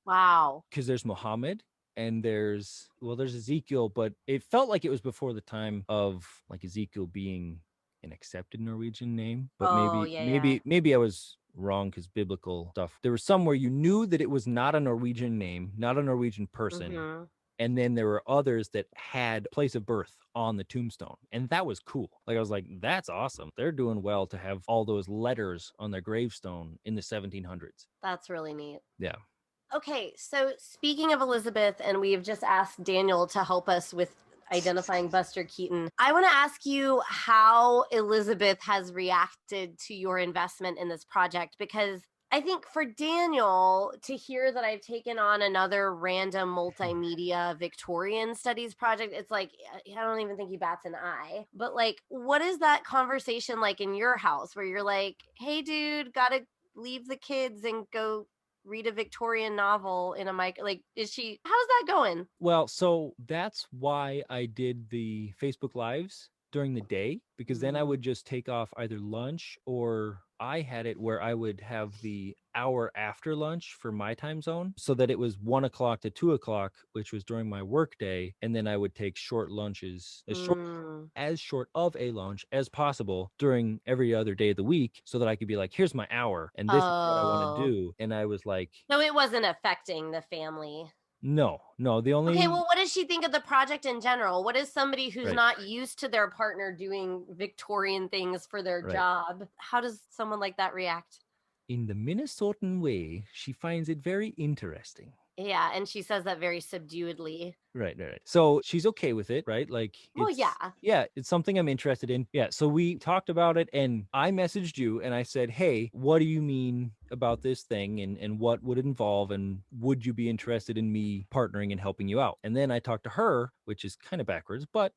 Wow. Because there's Muhammad, and there's Ezekiel, but it felt like it was before the time of like Ezekiel being an accepted Norwegian name. But maybe I was wrong, because biblical stuff. There was some where you knew that it was not a Norwegian name, not a Norwegian person. And then there were others that had place of birth on the tombstone. And that was cool. Like, I was like, that's awesome. They're doing well to have all those letters on their gravestone in the 1700s. That's really neat. Yeah. Okay, so speaking of Elizabeth, and we have just asked Daniel to help us with identifying Buster Keaton, I want to ask you how Elizabeth has reacted to your investment in this project, because I think for Daniel to hear that I've taken on another random multimedia Victorian studies project, it's like, I don't even think he bats an eye. But like, what is that conversation like in your house where you're like, hey, dude, gotta leave the kids and go read a Victorian novel in a mic? Like, how's that going? Well, so that's why I did the Facebook Lives during the day, because then I would just take off either lunch, or I had it where I would have the hour after lunch for my time zone, so that it was 1 o'clock to 2 o'clock, which was during my work day. And then I would take short lunches, as short of a lunch as possible during every other day of the week, so that I could be like, here's my hour and this is what I want to do. And I was like, so it wasn't affecting the family. No, the Okay, only well, what does she think of the project in general? What is somebody who's right, not used to their partner doing Victorian things for their right. job? How does someone like that react? In the Minnesotan way, she finds it very interesting. Yeah, and she says that very subduedly. Right. So she's okay with it, right? Like Well, it's yeah. yeah, it's something I'm interested in. Yeah. So we talked about it and I messaged you and I said, hey, what do you mean about this thing and what would it involve and would you be interested in me partnering and helping you out? And then I talked to her, which is kind of backwards, but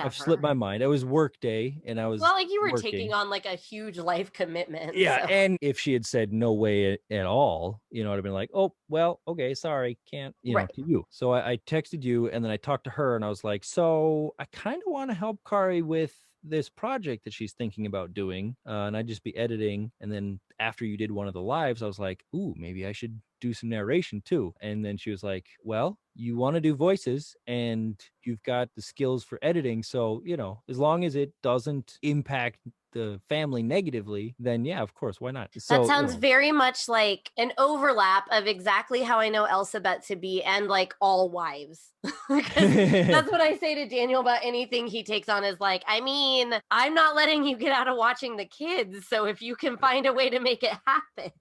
I've slipped Whatever. my mind. It was work day and I Well, was like you were taking working. on like a huge life commitment, Yeah, so and if she had said no way at all, I'd have been like, oh, well, okay, sorry, can't, right. to you. So I texted you and then I talked to her and I was like, so I kind of want to help Kari with this project that she's thinking about doing. And I'd just be editing. And then after you did one of the lives, I was like, ooh, maybe I should do some narration too. And then she was like, well, you want to do voices and you've got the skills for editing. So, as long as it doesn't impact the family negatively, then yeah, of course, why not? That So, sounds very much like an overlap of exactly how I know Elsabet to be and like all wives. Because that's what I say to Daniel about anything he takes on is like, I mean, I'm not letting you get out of watching the kids. So if you can find a way to make it happen.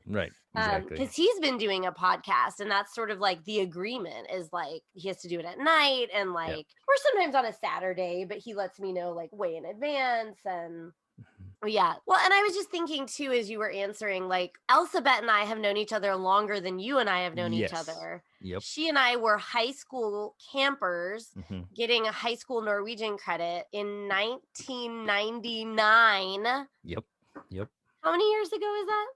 right, exactly. Because he's been doing a podcast and that's sort of like the agreement is like he has to do it at night and Yeah. like or sometimes on a Saturday, but he lets me know like way in advance and yeah. Well, and I was just thinking too, as you were answering, like Elsabet and I have known each other longer than you and I have known each Yes. other. Yep. She and I were high school campers hmm getting a high school Norwegian credit in 1999. Yep. Yep. How many years ago is that?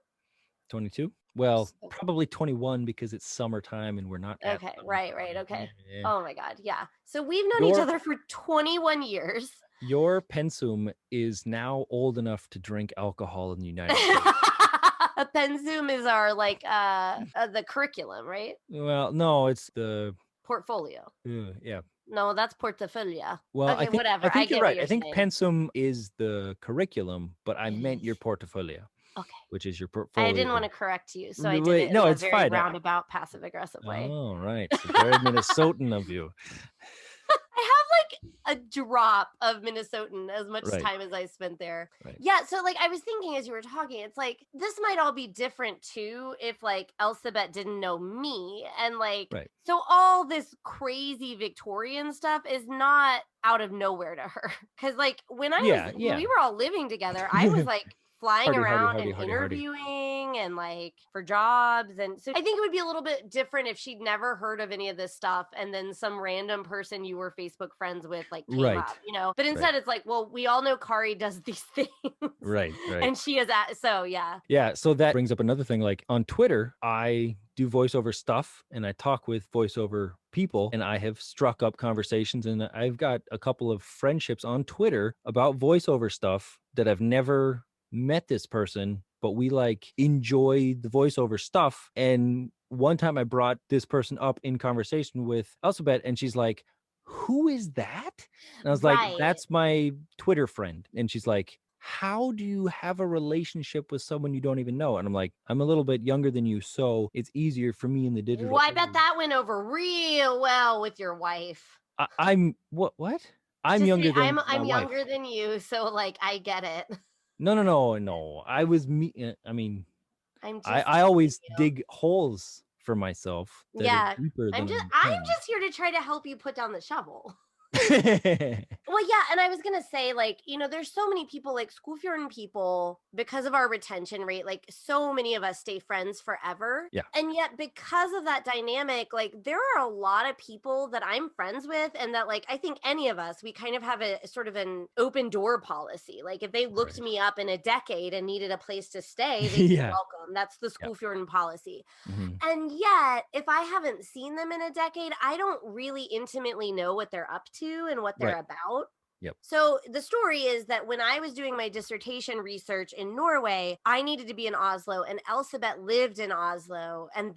22. Well, probably 21 because it's summertime and we're not at Okay, right, summertime. okay. Yeah. Oh my God, yeah. So we've known each Your other for 21 years. your pensum is now old enough to drink alcohol in the United States. A pensum is our like the curriculum, right? Well, no, it's the Portfolio. yeah. No, that's portfolio. Well, I Okay, think I whatever. I think you're get what right. I you're think saying. pensum is the curriculum, but I It meant your is. portfolio, Okay. which is your I didn't want portfolio. to correct you, so I did Wait, it in no, a it's very fine. roundabout, passive aggressive way. Oh, right. So very Minnesotan of you. I have like a drop of Minnesotan as much Right, time as I spent there. right, Yeah, so like I was thinking as you were talking, it's like this might all be different too if like Elsabet didn't know me and like right. so all this crazy Victorian stuff is not out of nowhere to her. Cause like Yeah, when yeah. we were all living together, I was like flying Hardy, hardy, around hardy, and hardy, hardy. interviewing and like for jobs and so I think it would be a little bit different if she'd never heard of any of this stuff and then some random person you were Facebook friends with like came Right, up, but right, instead it's like, well, we all know Kari does these things right. and she is at so yeah. Yeah, so that brings up another thing. Like on Twitter, I do voiceover stuff and I talk with voiceover people and I have struck up conversations and I've got a couple of friendships on Twitter about voiceover stuff that I've never met this person, but we like enjoy the voiceover stuff. And one time I brought this person up in conversation with Elsabet and she's like, who is that? And I was like, Right. that's my Twitter friend. And she's like, how do you have a relationship with someone you don't even know? And I'm like, I'm a little bit younger than you, so it's easier for me in the Well, digital I bet age. that went over real well with your wife. I'm what? I'm To say younger than my I'm wife. younger than you, so like I get it. No. I was me. I mean, I'm I just I teasing always you. dig holes for myself that are Yeah. deeper I'm than just an I'm pen. just here to try to help you put down the shovel. Well, yeah, and I was gonna say, like, there's so many people, like Skogfjorden people, because of our retention rate, like so many of us stay friends forever. Yeah, And yet, because of that dynamic, like there are a lot of people that I'm friends with, and that like I think any of us, we kind of have a sort of an open door policy. Like if they looked right. me up in a decade and needed a place to stay, they'd be Yeah, welcome. That's the yeah. Skogfjorden policy. hmm And yet, if I haven't seen them in a decade, I don't really intimately know what they're up to and what they're Right. about. Yep. So the story is that when I was doing my dissertation research in Norway, I needed to be in Oslo, and Elsebeth lived in Oslo. And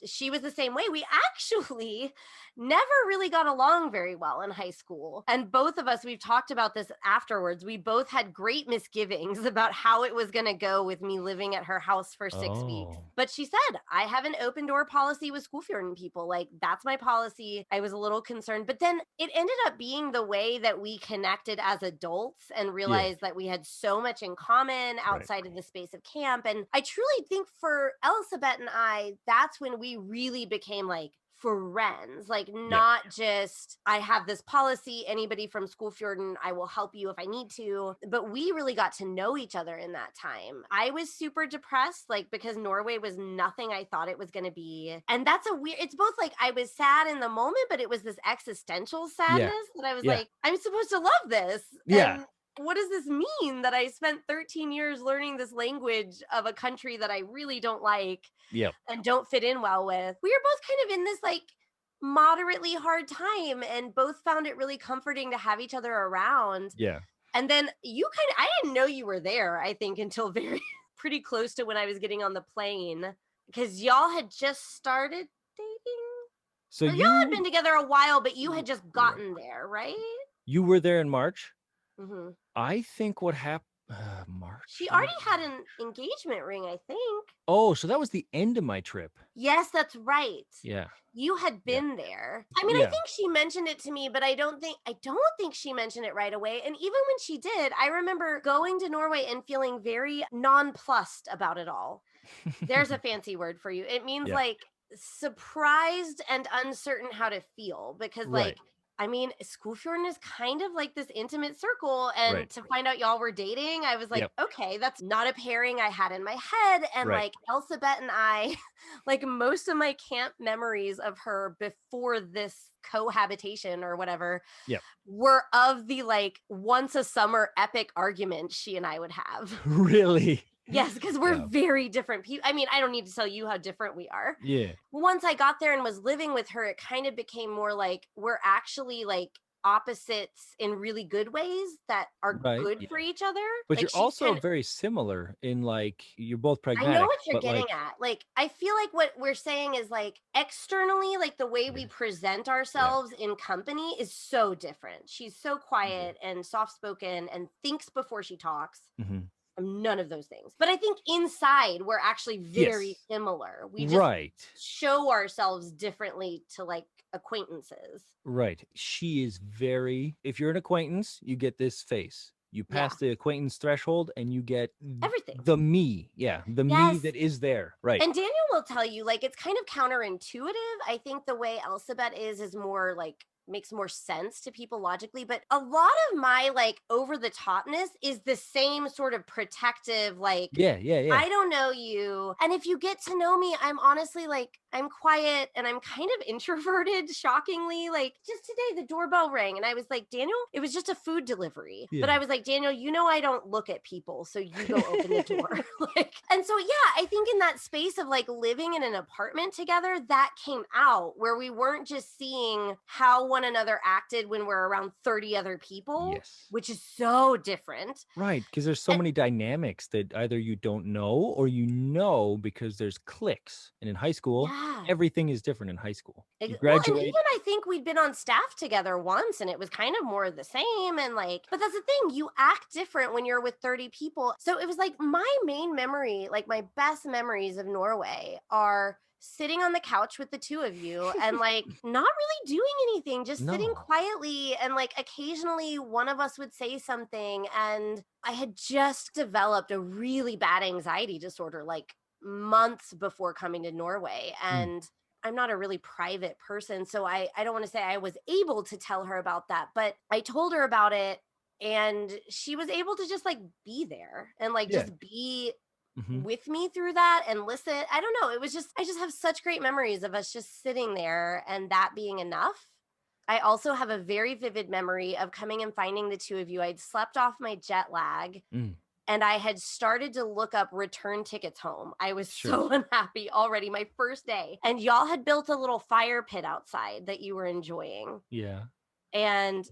she was the same way. We actually never really got along very well in high school. And both of us, we've talked about this afterwards. We both had great misgivings about how it was going to go with me living at her house for 6 weeks. But she said, I have an open door policy with Skogfjorden people. Like, that's my policy. I was a little concerned. But then it ended up being the way that we connected as adults and realized that we had so much in common outside of the space of camp. And I truly think for Elsebeth and I, that's when we really became like friends, like not just I have this policy, anybody from Skogfjorden, I will help you if I need to, but we really got to know each other in that time. I was super depressed, like because Norway was nothing I thought it was going to be. And that's it's both like I was sad in the moment, but it was this existential sadness that I was like, I'm supposed to love this. And what does this mean that I spent 13 years learning this language of a country that I really don't like and don't fit in well with? We were both kind of in this like moderately hard time and both found it really comforting to have each other around. Yeah. And then I didn't know you were there, I think, until pretty close to when I was getting on the plane, because y'all had just started dating. So y'all had been together a while, but you had just gotten there, right? You were there in March. Mm-hmm. I think what happened, March. She already had an engagement ring, I think. Oh, so that was the end of my trip. Yes, that's right. Yeah. You had been there. I mean, I think she mentioned it to me, but I don't think she mentioned it right away. And even when she did, I remember going to Norway and feeling very nonplussed about it all. There's a fancy word for you. It means like surprised and uncertain how to feel, because like, I mean, Skogfjorden is kind of like this intimate circle, and to find out y'all were dating, I was like, okay, that's not a pairing I had in my head. And like Elsebeth and I, like most of my camp memories of her before this cohabitation or whatever were of the like once a summer epic arguments she and I would have. Really? Yes, because we're very different people. I mean, I don't need to tell you how different we are. Yeah. Once I got there and was living with her, it kind of became more like we're actually like opposites in really good ways that are good for each other. But like, you're also very similar in like you're both pragmatic. I know what you're getting at. Like, I feel like what we're saying is like externally, like the way we present ourselves in company is so different. She's so quiet and soft-spoken and thinks before she talks. Mm-hmm. None of those things. But I think inside we're actually very similar. We just show ourselves differently to like acquaintances. Right. She is if you're an acquaintance, you get this face. You pass the acquaintance threshold and you get everything. The me. Yeah. The me that is there. Right. And Daniel will tell you, like, it's kind of counterintuitive. I think the way Elsebeth is more like makes more sense to people logically, but a lot of my like over the topness is the same sort of protective, like I don't know you, and if you get to know me, I'm honestly like I'm quiet and I'm kind of introverted, shockingly. Like just today the doorbell rang and I was like, Daniel, it was just a food delivery, but I was like, Daniel, you know I don't look at people, so you go open the door. Like, and so I think in that space of like living in an apartment together, that came out where we weren't just seeing how one another acted when we're around 30 other people, which is so different. Right, because there's so many dynamics that either you don't know or you know because there's cliques. And in high school, everything is different in high school. You graduate. Well, and even I think we'd been on staff together once and it was kind of more the same. And like, but that's the thing, you act different when you're with 30 people. So it was like my main memory, like my best memories of Norway are sitting on the couch with the two of you and like not really doing anything, just sitting quietly, and like occasionally one of us would say something. And I had just developed a really bad anxiety disorder like months before coming to Norway, and I'm not a really private person, so I don't want to say I was able to tell her about that, but I told her about it and she was able to just like be there and like just be with me through that and listen. I don't know. It was just, I just have such great memories of us just sitting there and that being enough. I also have a very vivid memory of coming and finding the two of you. I'd slept off my jet lag and I had started to look up return tickets home. I was so unhappy already, my first day. And y'all had built a little fire pit outside that you were enjoying. Yeah. And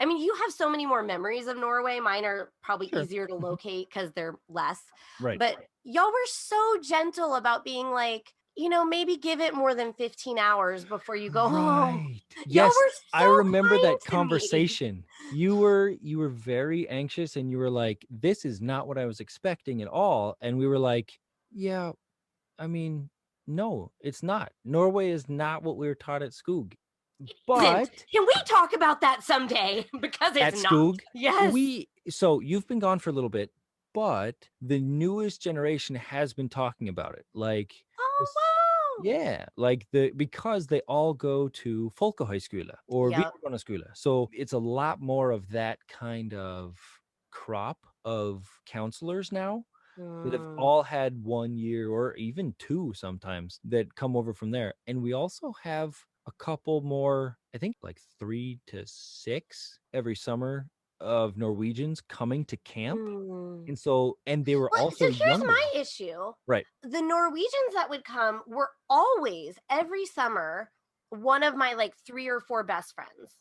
I mean, you have so many more memories of Norway. Mine are probably Sure. easier to locate because they're less. Right. But y'all were so gentle about being like, maybe give it more than 15 hours before you go home. Right. Y'all Yes, were I so remember kind that to me. conversation. You were very anxious and you were like, this is not what I was expecting at all. And we were like, yeah, I mean, no, it's not. Norway is not what we were taught at Skog. Isn't. But Can we talk about that someday? Because at it's not. Skog, Yes. so you've been gone for a little bit, but the newest generation has been talking about it. Like Oh, this, wow. yeah, like because they all go to Folkehøyskole or Yep. videregående skole. So it's a lot more of that kind of crop of counselors now that have Mm. all had 1 year or even two sometimes that come over from there. And we also have a couple more, I think like 3 to 6 every summer of Norwegians coming to camp. Mm. And they were Well, so also here's younger. my issue. Right. The Norwegians that would come were always, every summer, one of my like 3 or 4 best friends.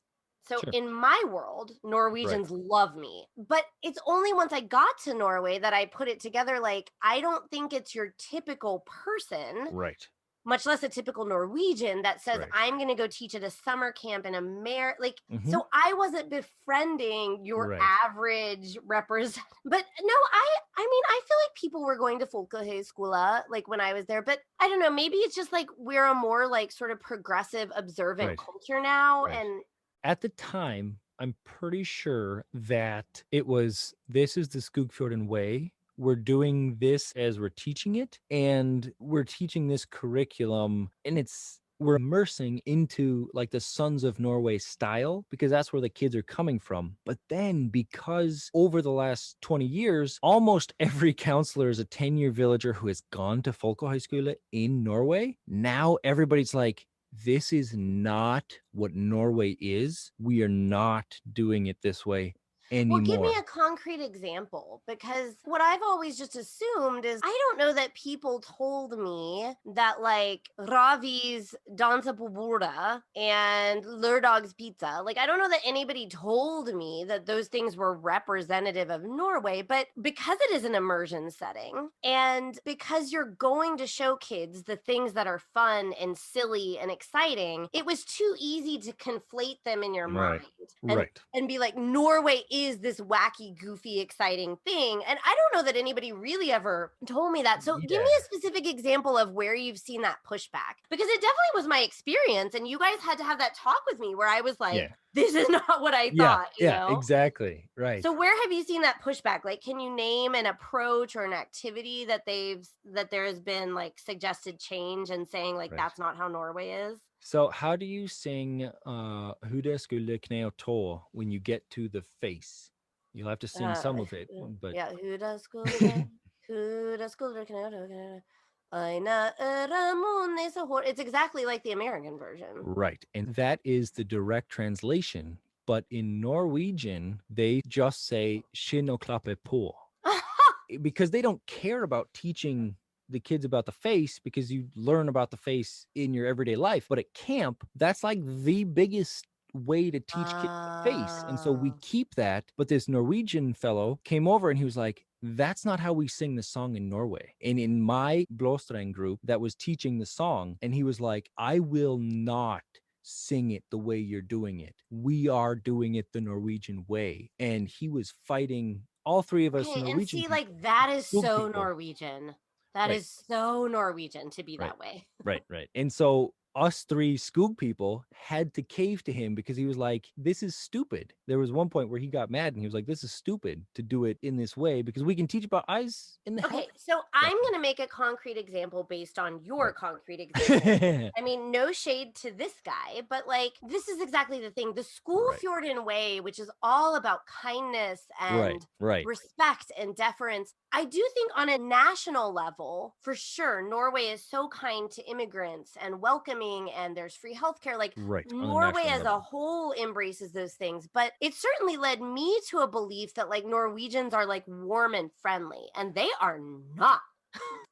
So Sure. in my world, Right. Norwegians love me. But it's only once I got to Norway that I put it together. Like, I don't think it's your typical person, Right. much less a typical Norwegian that says, Right. I'm going to go teach at a summer camp in America. Like, Hmm. so I wasn't befriending your Right. average represent. But no, I mean, I feel like people were going to Folkehøyskole like when I was there, but I don't know, maybe it's just like we're a more like sort of progressive, observant Right. culture now. Right. And At the time, I'm pretty sure that this is the Skogfjorden way. We're doing this as we're teaching it, and we're teaching this curriculum, and we're immersing into like the Sons of Norway style because that's where the kids are coming from. But then, because over the last 20 years, almost every counselor is a 10-year villager who has gone to Folkehøyskole in Norway, now everybody's like, this is not what Norway is. We are not doing it this way well, give me anymore. a concrete example, because what I've always just assumed is I don't know that people told me that like Ravi's Dansa på bordet and Lurdag's pizza, like I don't know that anybody told me that those things were representative of Norway, but because it is an immersion setting and because you're going to show kids the things that are fun and silly and exciting, it was too easy to conflate them in your Right. mind Right. and be like, Norway is this wacky, goofy, exciting thing. And I don't know that anybody really ever told me that. So give me Yeah. a specific example of where you've seen that pushback, because it definitely was my experience. And you guys had to have that talk with me where I was like, Yeah. this is not what I Yeah. thought, Yeah. Exactly. Right. So where have you seen that pushback? Like, can you name an approach or an activity that there has been like suggested change and saying like, Right. that's not how Norway is? So how do you sing Huda skulle knä och tå when you get to the face? You'll have to sing some of it, but Yeah, Huda skulder, Huda skulder knä. Aina Ramon is a horse. It's exactly like the American version. right. And that is the direct translation. But in Norwegian, they just say "skinn og klappe på" because they don't care about teaching the kids about the face, because you learn about the face in your everyday life. But at camp, that's like the biggest way to teach kids the face. And so we Ah. keep that. But this Norwegian fellow came over and he was like, that's not how we sing the song in Norway. And in my Blåstreng group that was teaching the song, and he was like, I will not sing it the way you're doing it. We are doing it the Norwegian way. And he was fighting all three of us Okay, and Norwegian see, people, like that is Skog so people. Norwegian. That Right, is so Norwegian to be right, that way. right, right. And so us three Skoog people had to cave to him because he was like, this is stupid. There was one point where he got mad and he was like, this is stupid to do it in this way because we can teach about eyes in the health. Okay, so I'm going to make a concrete example based on your Right. concrete example. I mean, no shade to this guy, but like, this is exactly the thing. The Skogfjorden way, which is all about kindness and right. respect and deference. I do think on a national level, for sure, Norway is so kind to immigrants and welcoming, and there's free healthcare. Like, Right. Norway as a whole embraces those things. But it certainly led me to a belief that like Norwegians are like warm and friendly, and they are not.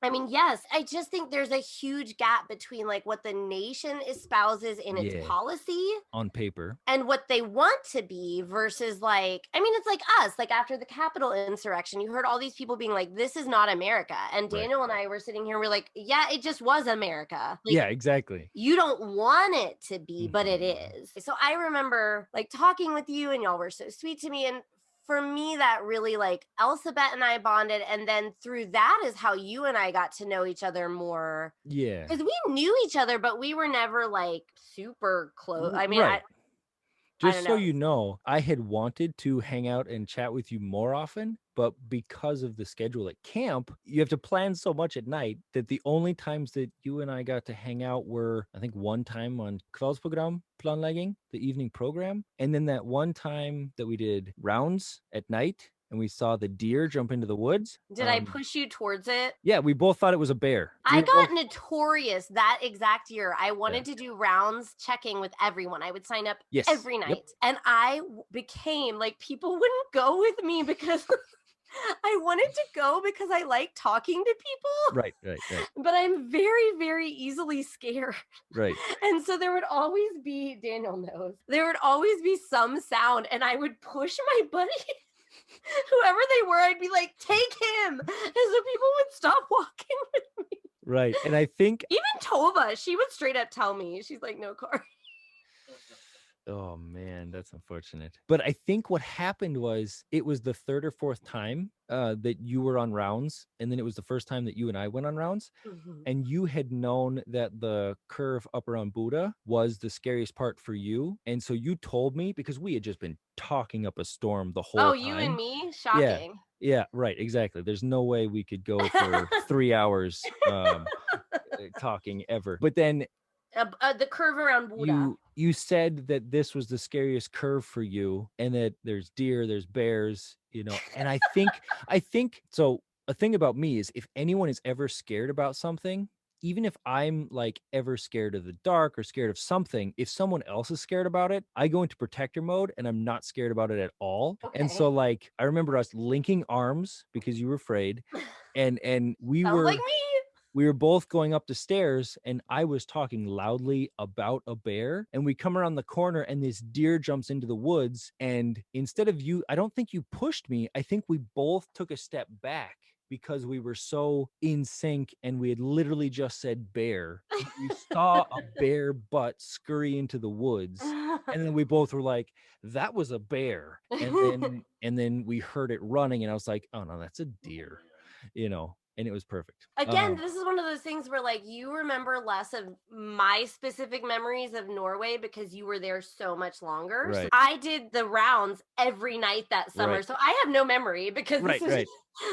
I mean, yes, I just think there's a huge gap between like what the nation espouses in its Yeah. policy On paper. and what they want to be versus like, I mean, it's like us, like after the Capitol insurrection, you heard all these people being like, this is not America. And Right. Daniel and I were sitting here, we're like, yeah, it just was America. Like, Yeah, exactly. you don't want it to be, but it Mhm. is. So I remember like talking with you and y'all were so sweet to me. And for me, that really like Elsabet and I bonded. And then through that is how you and I got to know each other more Yeah. because we knew each other, but we were never like super close. I mean, Right. I Just don't so know. you know, I had wanted to hang out and chat with you more often, but because of the schedule at camp, you have to plan so much at night that the only times that you and I got to hang out were, I think, one time on kvällsprogram, planlegging, the evening program, and then that one time that we did rounds at night and we saw the deer jump into the woods. Did I push you towards it? Yeah, we both thought it was a bear. We I were both, got notorious that exact year. I yeah. wanted to do rounds checking with everyone. I would sign up Yes. every Yep. night. And became like people wouldn't go with me because I wanted to go because I like talking to people, Right, right, right, but I'm very, very easily scared. right. And so there would always be, Daniel knows, there would always be some sound, and I would push my buddy, whoever they were, I'd be like, take him. And so people would stop walking with me. Right. And I think, Even Tova, she would straight up tell me, she's like, no, Kari. oh man, that's unfortunate. But I think what happened was it was the third or fourth time that you were on rounds, and then it was the first time that you and I went on rounds, Mhm. and you had known that the curve up around Buddha was the scariest part for you, and so you told me because we had just been talking up a storm the Oh, whole you and time. me? Yeah, Shocking. yeah, right, exactly. There's no way we could go for 3 hours talking ever. But then The curve around Buddha. you said that this was the scariest curve for you and that there's deer, there's bears, and I think so. A thing about me is if anyone is ever scared about something, even if I'm like ever scared of the dark or scared of something, if someone else is scared about it, I go into protector mode and I'm not scared about it at all. And so Okay. like I remember us linking arms because you were afraid, and we Sounds like were me. we were both going up the stairs and I was talking loudly about a bear, and we come around the corner and this deer jumps into the woods, and instead of you, I don't think you pushed me. I think we both took a step back because we were so in sync and we had literally just said bear. We saw a bear butt scurry into the woods, and then we both were like, that was a bear. And then we heard it running and I was like, oh no, that's a deer, and it was perfect. Again, this is one of those things where like you remember less of my specific memories of Norway because you were there so much longer. So Right. I did the rounds every night that summer. Right. So I have no memory because this Right, is right.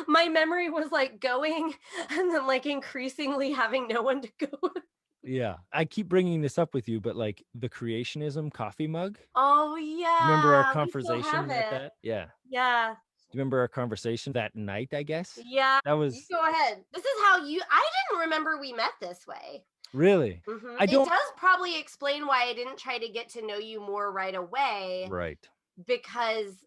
my memory was like going and then like increasingly having no one to go with. Yeah. I keep bringing this up with you, but like the creationism coffee mug, Oh remember our yeah, we still have conversation at it. that? Yeah. Yeah. Do you remember our conversation that night, I guess? Yeah. That You was go ahead. This is how I didn't remember we met this way. really. I It don't. does probably explain why I didn't try to get to know you more right away Right. because,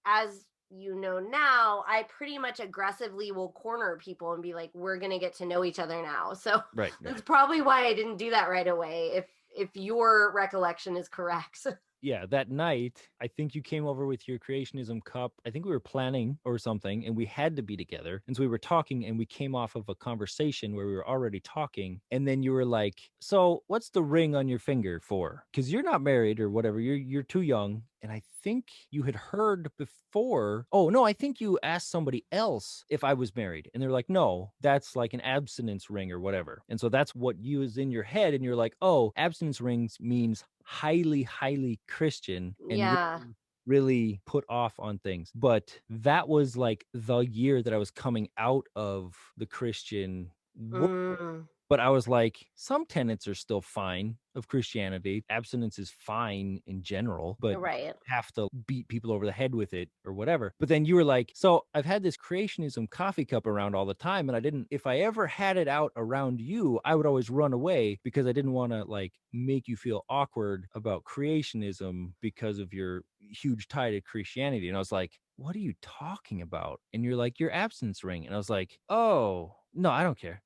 as you know now, I pretty much aggressively will corner people and be like, "We're gonna get to know each other now." So Right. that's probably why I didn't do that right away. If your recollection is correct. Yeah, that night, I think you came over with your creationism cup. I think we were planning or something, and we had to be together. And so we were talking, and we came off of a conversation where we were already talking. And then you were like, "So, what's the ring on your finger for? Because you're not married or whatever. You're too young." And I think you had heard before. Oh no, I think you asked somebody else if I was married, and they're like, "No, that's like an abstinence ring or whatever." And so that's what you is in your head, and you're like, "Oh, abstinence rings means highly, highly Christian and Yeah. really put off on things." But that was like the year that I was coming out of the Christian world. Mm, But I was like, some tenets are still fine of Christianity. Abstinence is fine in general, but right. have to beat people over the head with it or whatever. But then you were like, so I've had this creationism coffee cup around all the time. And I didn't, if I ever had it out around you, I would always run away because I didn't want to like make you feel awkward about creationism because of your huge tie to Christianity. And I was like, what are you talking about? And you're like, your abstinence ring. And I was like, oh. No, I don't care.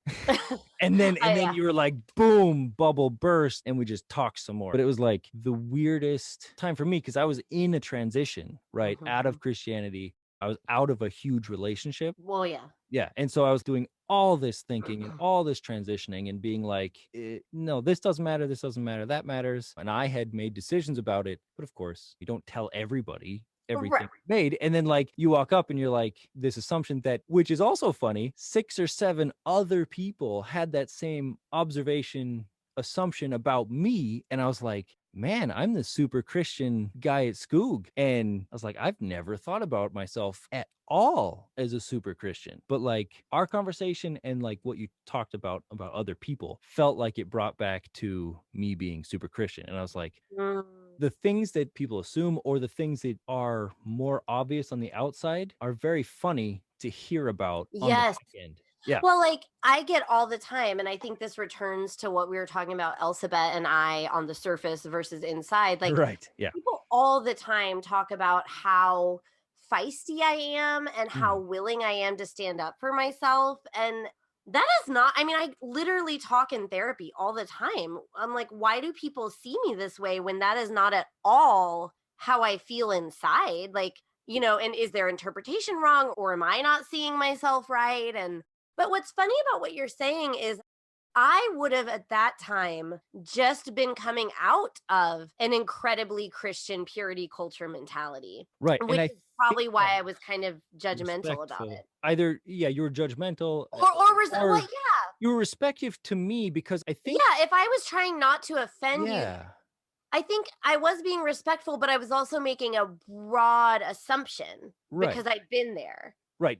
And then Yeah. you were like, boom, bubble burst, and we just talked some more. But it was like the weirdest time for me because I was in a transition, right? Out of Mhm. Christianity. I was out of a huge relationship. Well, yeah. Yeah. And so I was doing all this thinking and all this transitioning and being like, no, this doesn't matter. This doesn't matter. That matters. And I had made decisions about it. But of course, you don't tell everybody Right. everything made. And then like you walk up and you're like, this assumption that, which is also funny, 6 or 7 other people had that same observation assumption about me. And I was like, man, I'm the super Christian guy at Skoog. And I was like, I've never thought about myself at all as a super Christian. But like our conversation and like what you talked about other people felt like it brought back to me being super Christian. And I was like, Mm. the things that people assume or the things that are more obvious on the outside are very funny to hear about on the Yes. back end. Yeah. Well, like I get all the time, and I think this returns to what we were talking about, Elsabet and I on the surface versus inside. Like Right. Yeah. people all the time talk about how feisty I am and how Mhm. willing I am to stand up for myself. And that is not, I mean, I literally talk in therapy all the time. I'm like, why do people see me this way when that is not at all how I feel inside? Like, and is their interpretation wrong or am I not seeing myself right? But what's funny about what you're saying is I would have at that time just been coming out of an incredibly Christian purity culture mentality, Right. And which I is think probably that why I was kind of judgmental about respectful. it. Either, yeah, you were judgmental Well, or you were respective to me because I think, yeah, if I was trying not to offend you, yeah, I think I was being respectful, but I was also making a broad assumption right. because I'd been there. Right.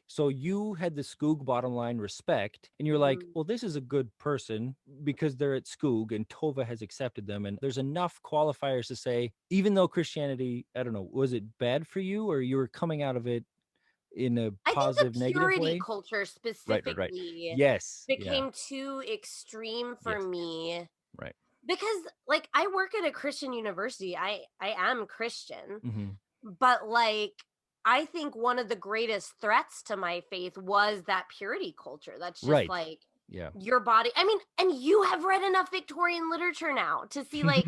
So you had the Skoog bottom line respect, and you're like, Mhm. well, this is a good person because they're at Skoog and Tova has accepted them. And there's enough qualifiers to say, even though Christianity, I don't know, was it bad for you or you were coming out of it in a I think positive, the negative purity way? culture Right. specifically Yes. Yeah. became too extreme for Yes. me Right. because like I work at a Christian university. I am Christian, Hmm. but like I think one of the greatest threats to my faith was that purity culture. That's just Right. like Yeah. your body. I mean, and you have read enough Victorian literature now to see like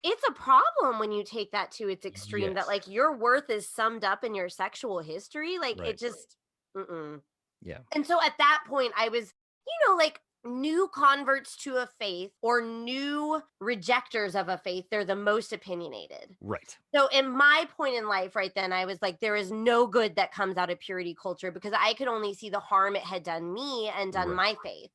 it's a problem when you take that to its extreme that Yes. like your worth is summed up in your sexual history. Like it Right. just mm-mm. Yeah. And so at that point, I was, like new converts to a faith or new rejectors of a faith, they're the most opinionated. Right. So, in my point in life, right then, I was like, there is no good that comes out of purity culture because I could only see the harm it had done me and done Right. my faith.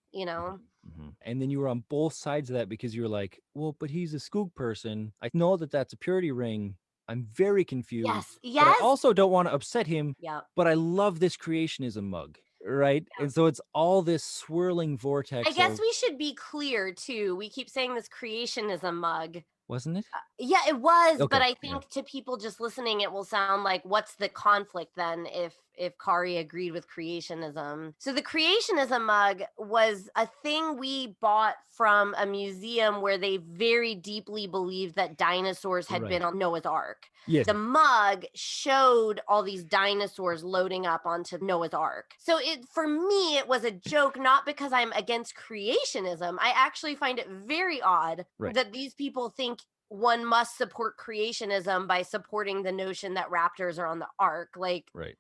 And then you were on both sides of that because you were like, well, but he's a Skoog person. I know that that's a purity ring. I'm very confused, Yes. but I Yes. also don't want to upset him. Yeah. But I love this creationism mug, right? And so it's all this swirling I vortex guess of, we should be clear too. We keep saying this creationism mug. wasn't it? Yeah, it was, but Okay. I Yeah. think to people just listening, it will sound like what's the conflict then if Kari agreed with creationism. So the creationism mug was a thing we bought from a museum where they very deeply believed that dinosaurs had been Right. on Noah's Ark. Yes. The mug showed all these dinosaurs loading up onto Noah's Ark. So it for me it was a joke not because I'm against creationism. I actually find it very odd Right. that these people think one must support creationism by supporting the notion that raptors are on the ark. Like Right.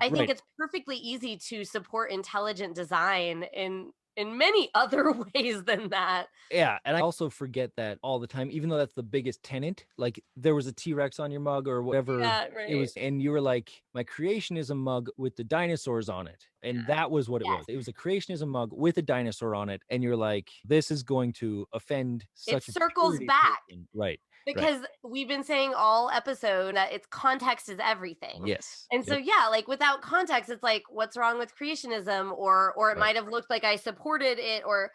I think Right. it's perfectly easy to support intelligent design in many other ways than that. Yeah, and I also forget that all the time, even though that's the biggest tenant. Like there was a T-Rex on your mug or whatever Yeah, it right. was, and you were like, my creationism mug with the dinosaurs on it. And that was what it was. Yes. It was a creationism mug with a dinosaur on it. And you're like, this is going to offend It such a circles purity back person. Right. Right. because we've been saying all episode that it's context is everything. Yes. And so Yep. yeah, like without context it's like what's wrong with creationism or it Right. might have looked like I supported it or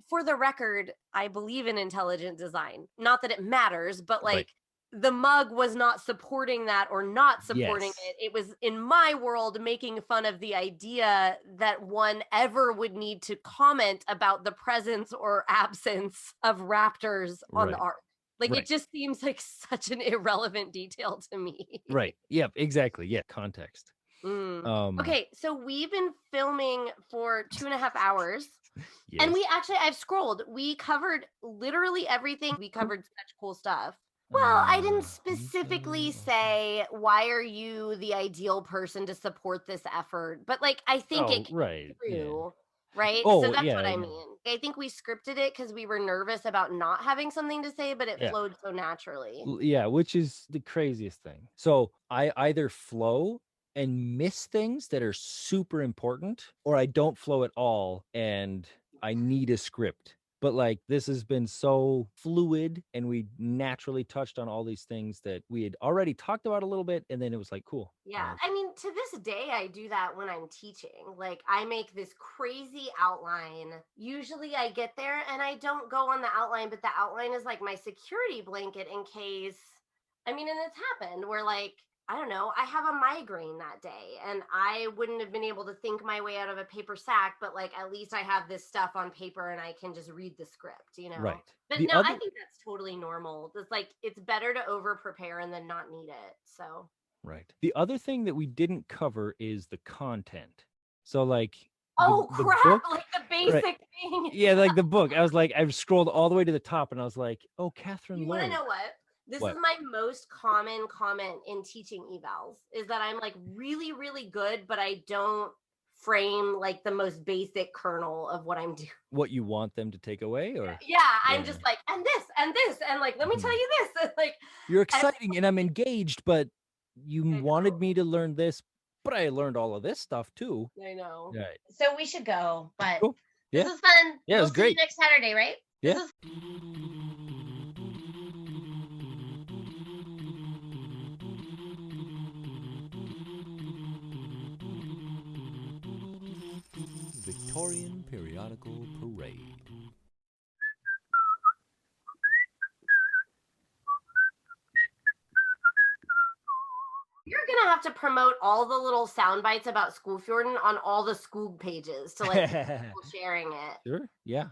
for the record, I believe in intelligent design. Not that it matters, but Right. like the mug was not supporting that or not supporting Yes. it. It was in my world making fun of the idea that one ever would need to comment about the presence or absence of raptors on the Right. ark. Like it Right. just seems like such an irrelevant detail to me. Right. Yep. Exactly. Yeah. Context. Okay, so we've been filming for 2.5 hours. Yes. And I've scrolled. We covered literally everything. We covered such cool stuff. Well, I didn't specifically say, why are you the ideal person to support this effort? But like, I think it came through, right? Oh, so that's yeah, what I mean. I think we scripted it because we were nervous about not having something to say, but it flowed so naturally. Yeah, which is the craziest thing. So I either flow and miss things that are super important, or I don't flow at all and I need a script. But like this has been so fluid, and we naturally touched on all these things that we had already talked about a little bit, and then it was like, cool. Yeah, I mean, to this day, I do that when I'm teaching. Like, I make this crazy outline. Usually, I get there and I don't go on the outline, but the outline is like my security blanket in case. I mean, and it's happened where, like, I don't know, I have a migraine that day and I wouldn't have been able to think my way out of a paper sack, but like, at least I have this stuff on paper and I can just read the script, you know? Right. But no, I think that's totally normal. It's like, it's better to over prepare and then not need it. So. Right. The other thing that we didn't cover is the content. So like Oh the crap, book, like the basic thing. Yeah, like the book. I was like, I've scrolled all the way to the top and I was like, oh, Catherine You Lloyd. want to know what? This is my most common comment in teaching evals is that I'm like really, really good, but I don't frame like the most basic kernel of what I'm doing. What you want them to take away, or I'm just like, and this, and like, let me tell you this. And like, you're exciting and I'm engaged, but you wanted me to learn this, but I learned all of this stuff too. I know. Right. So we should go, but cool. This is fun. Yeah, it was great. See you next Saturday, right? Yeah. Victorian Periodical Parade. You're gonna have to promote all the little sound bites about Skogfjorden on all the Skog pages to like people sharing it. Sure. Yeah.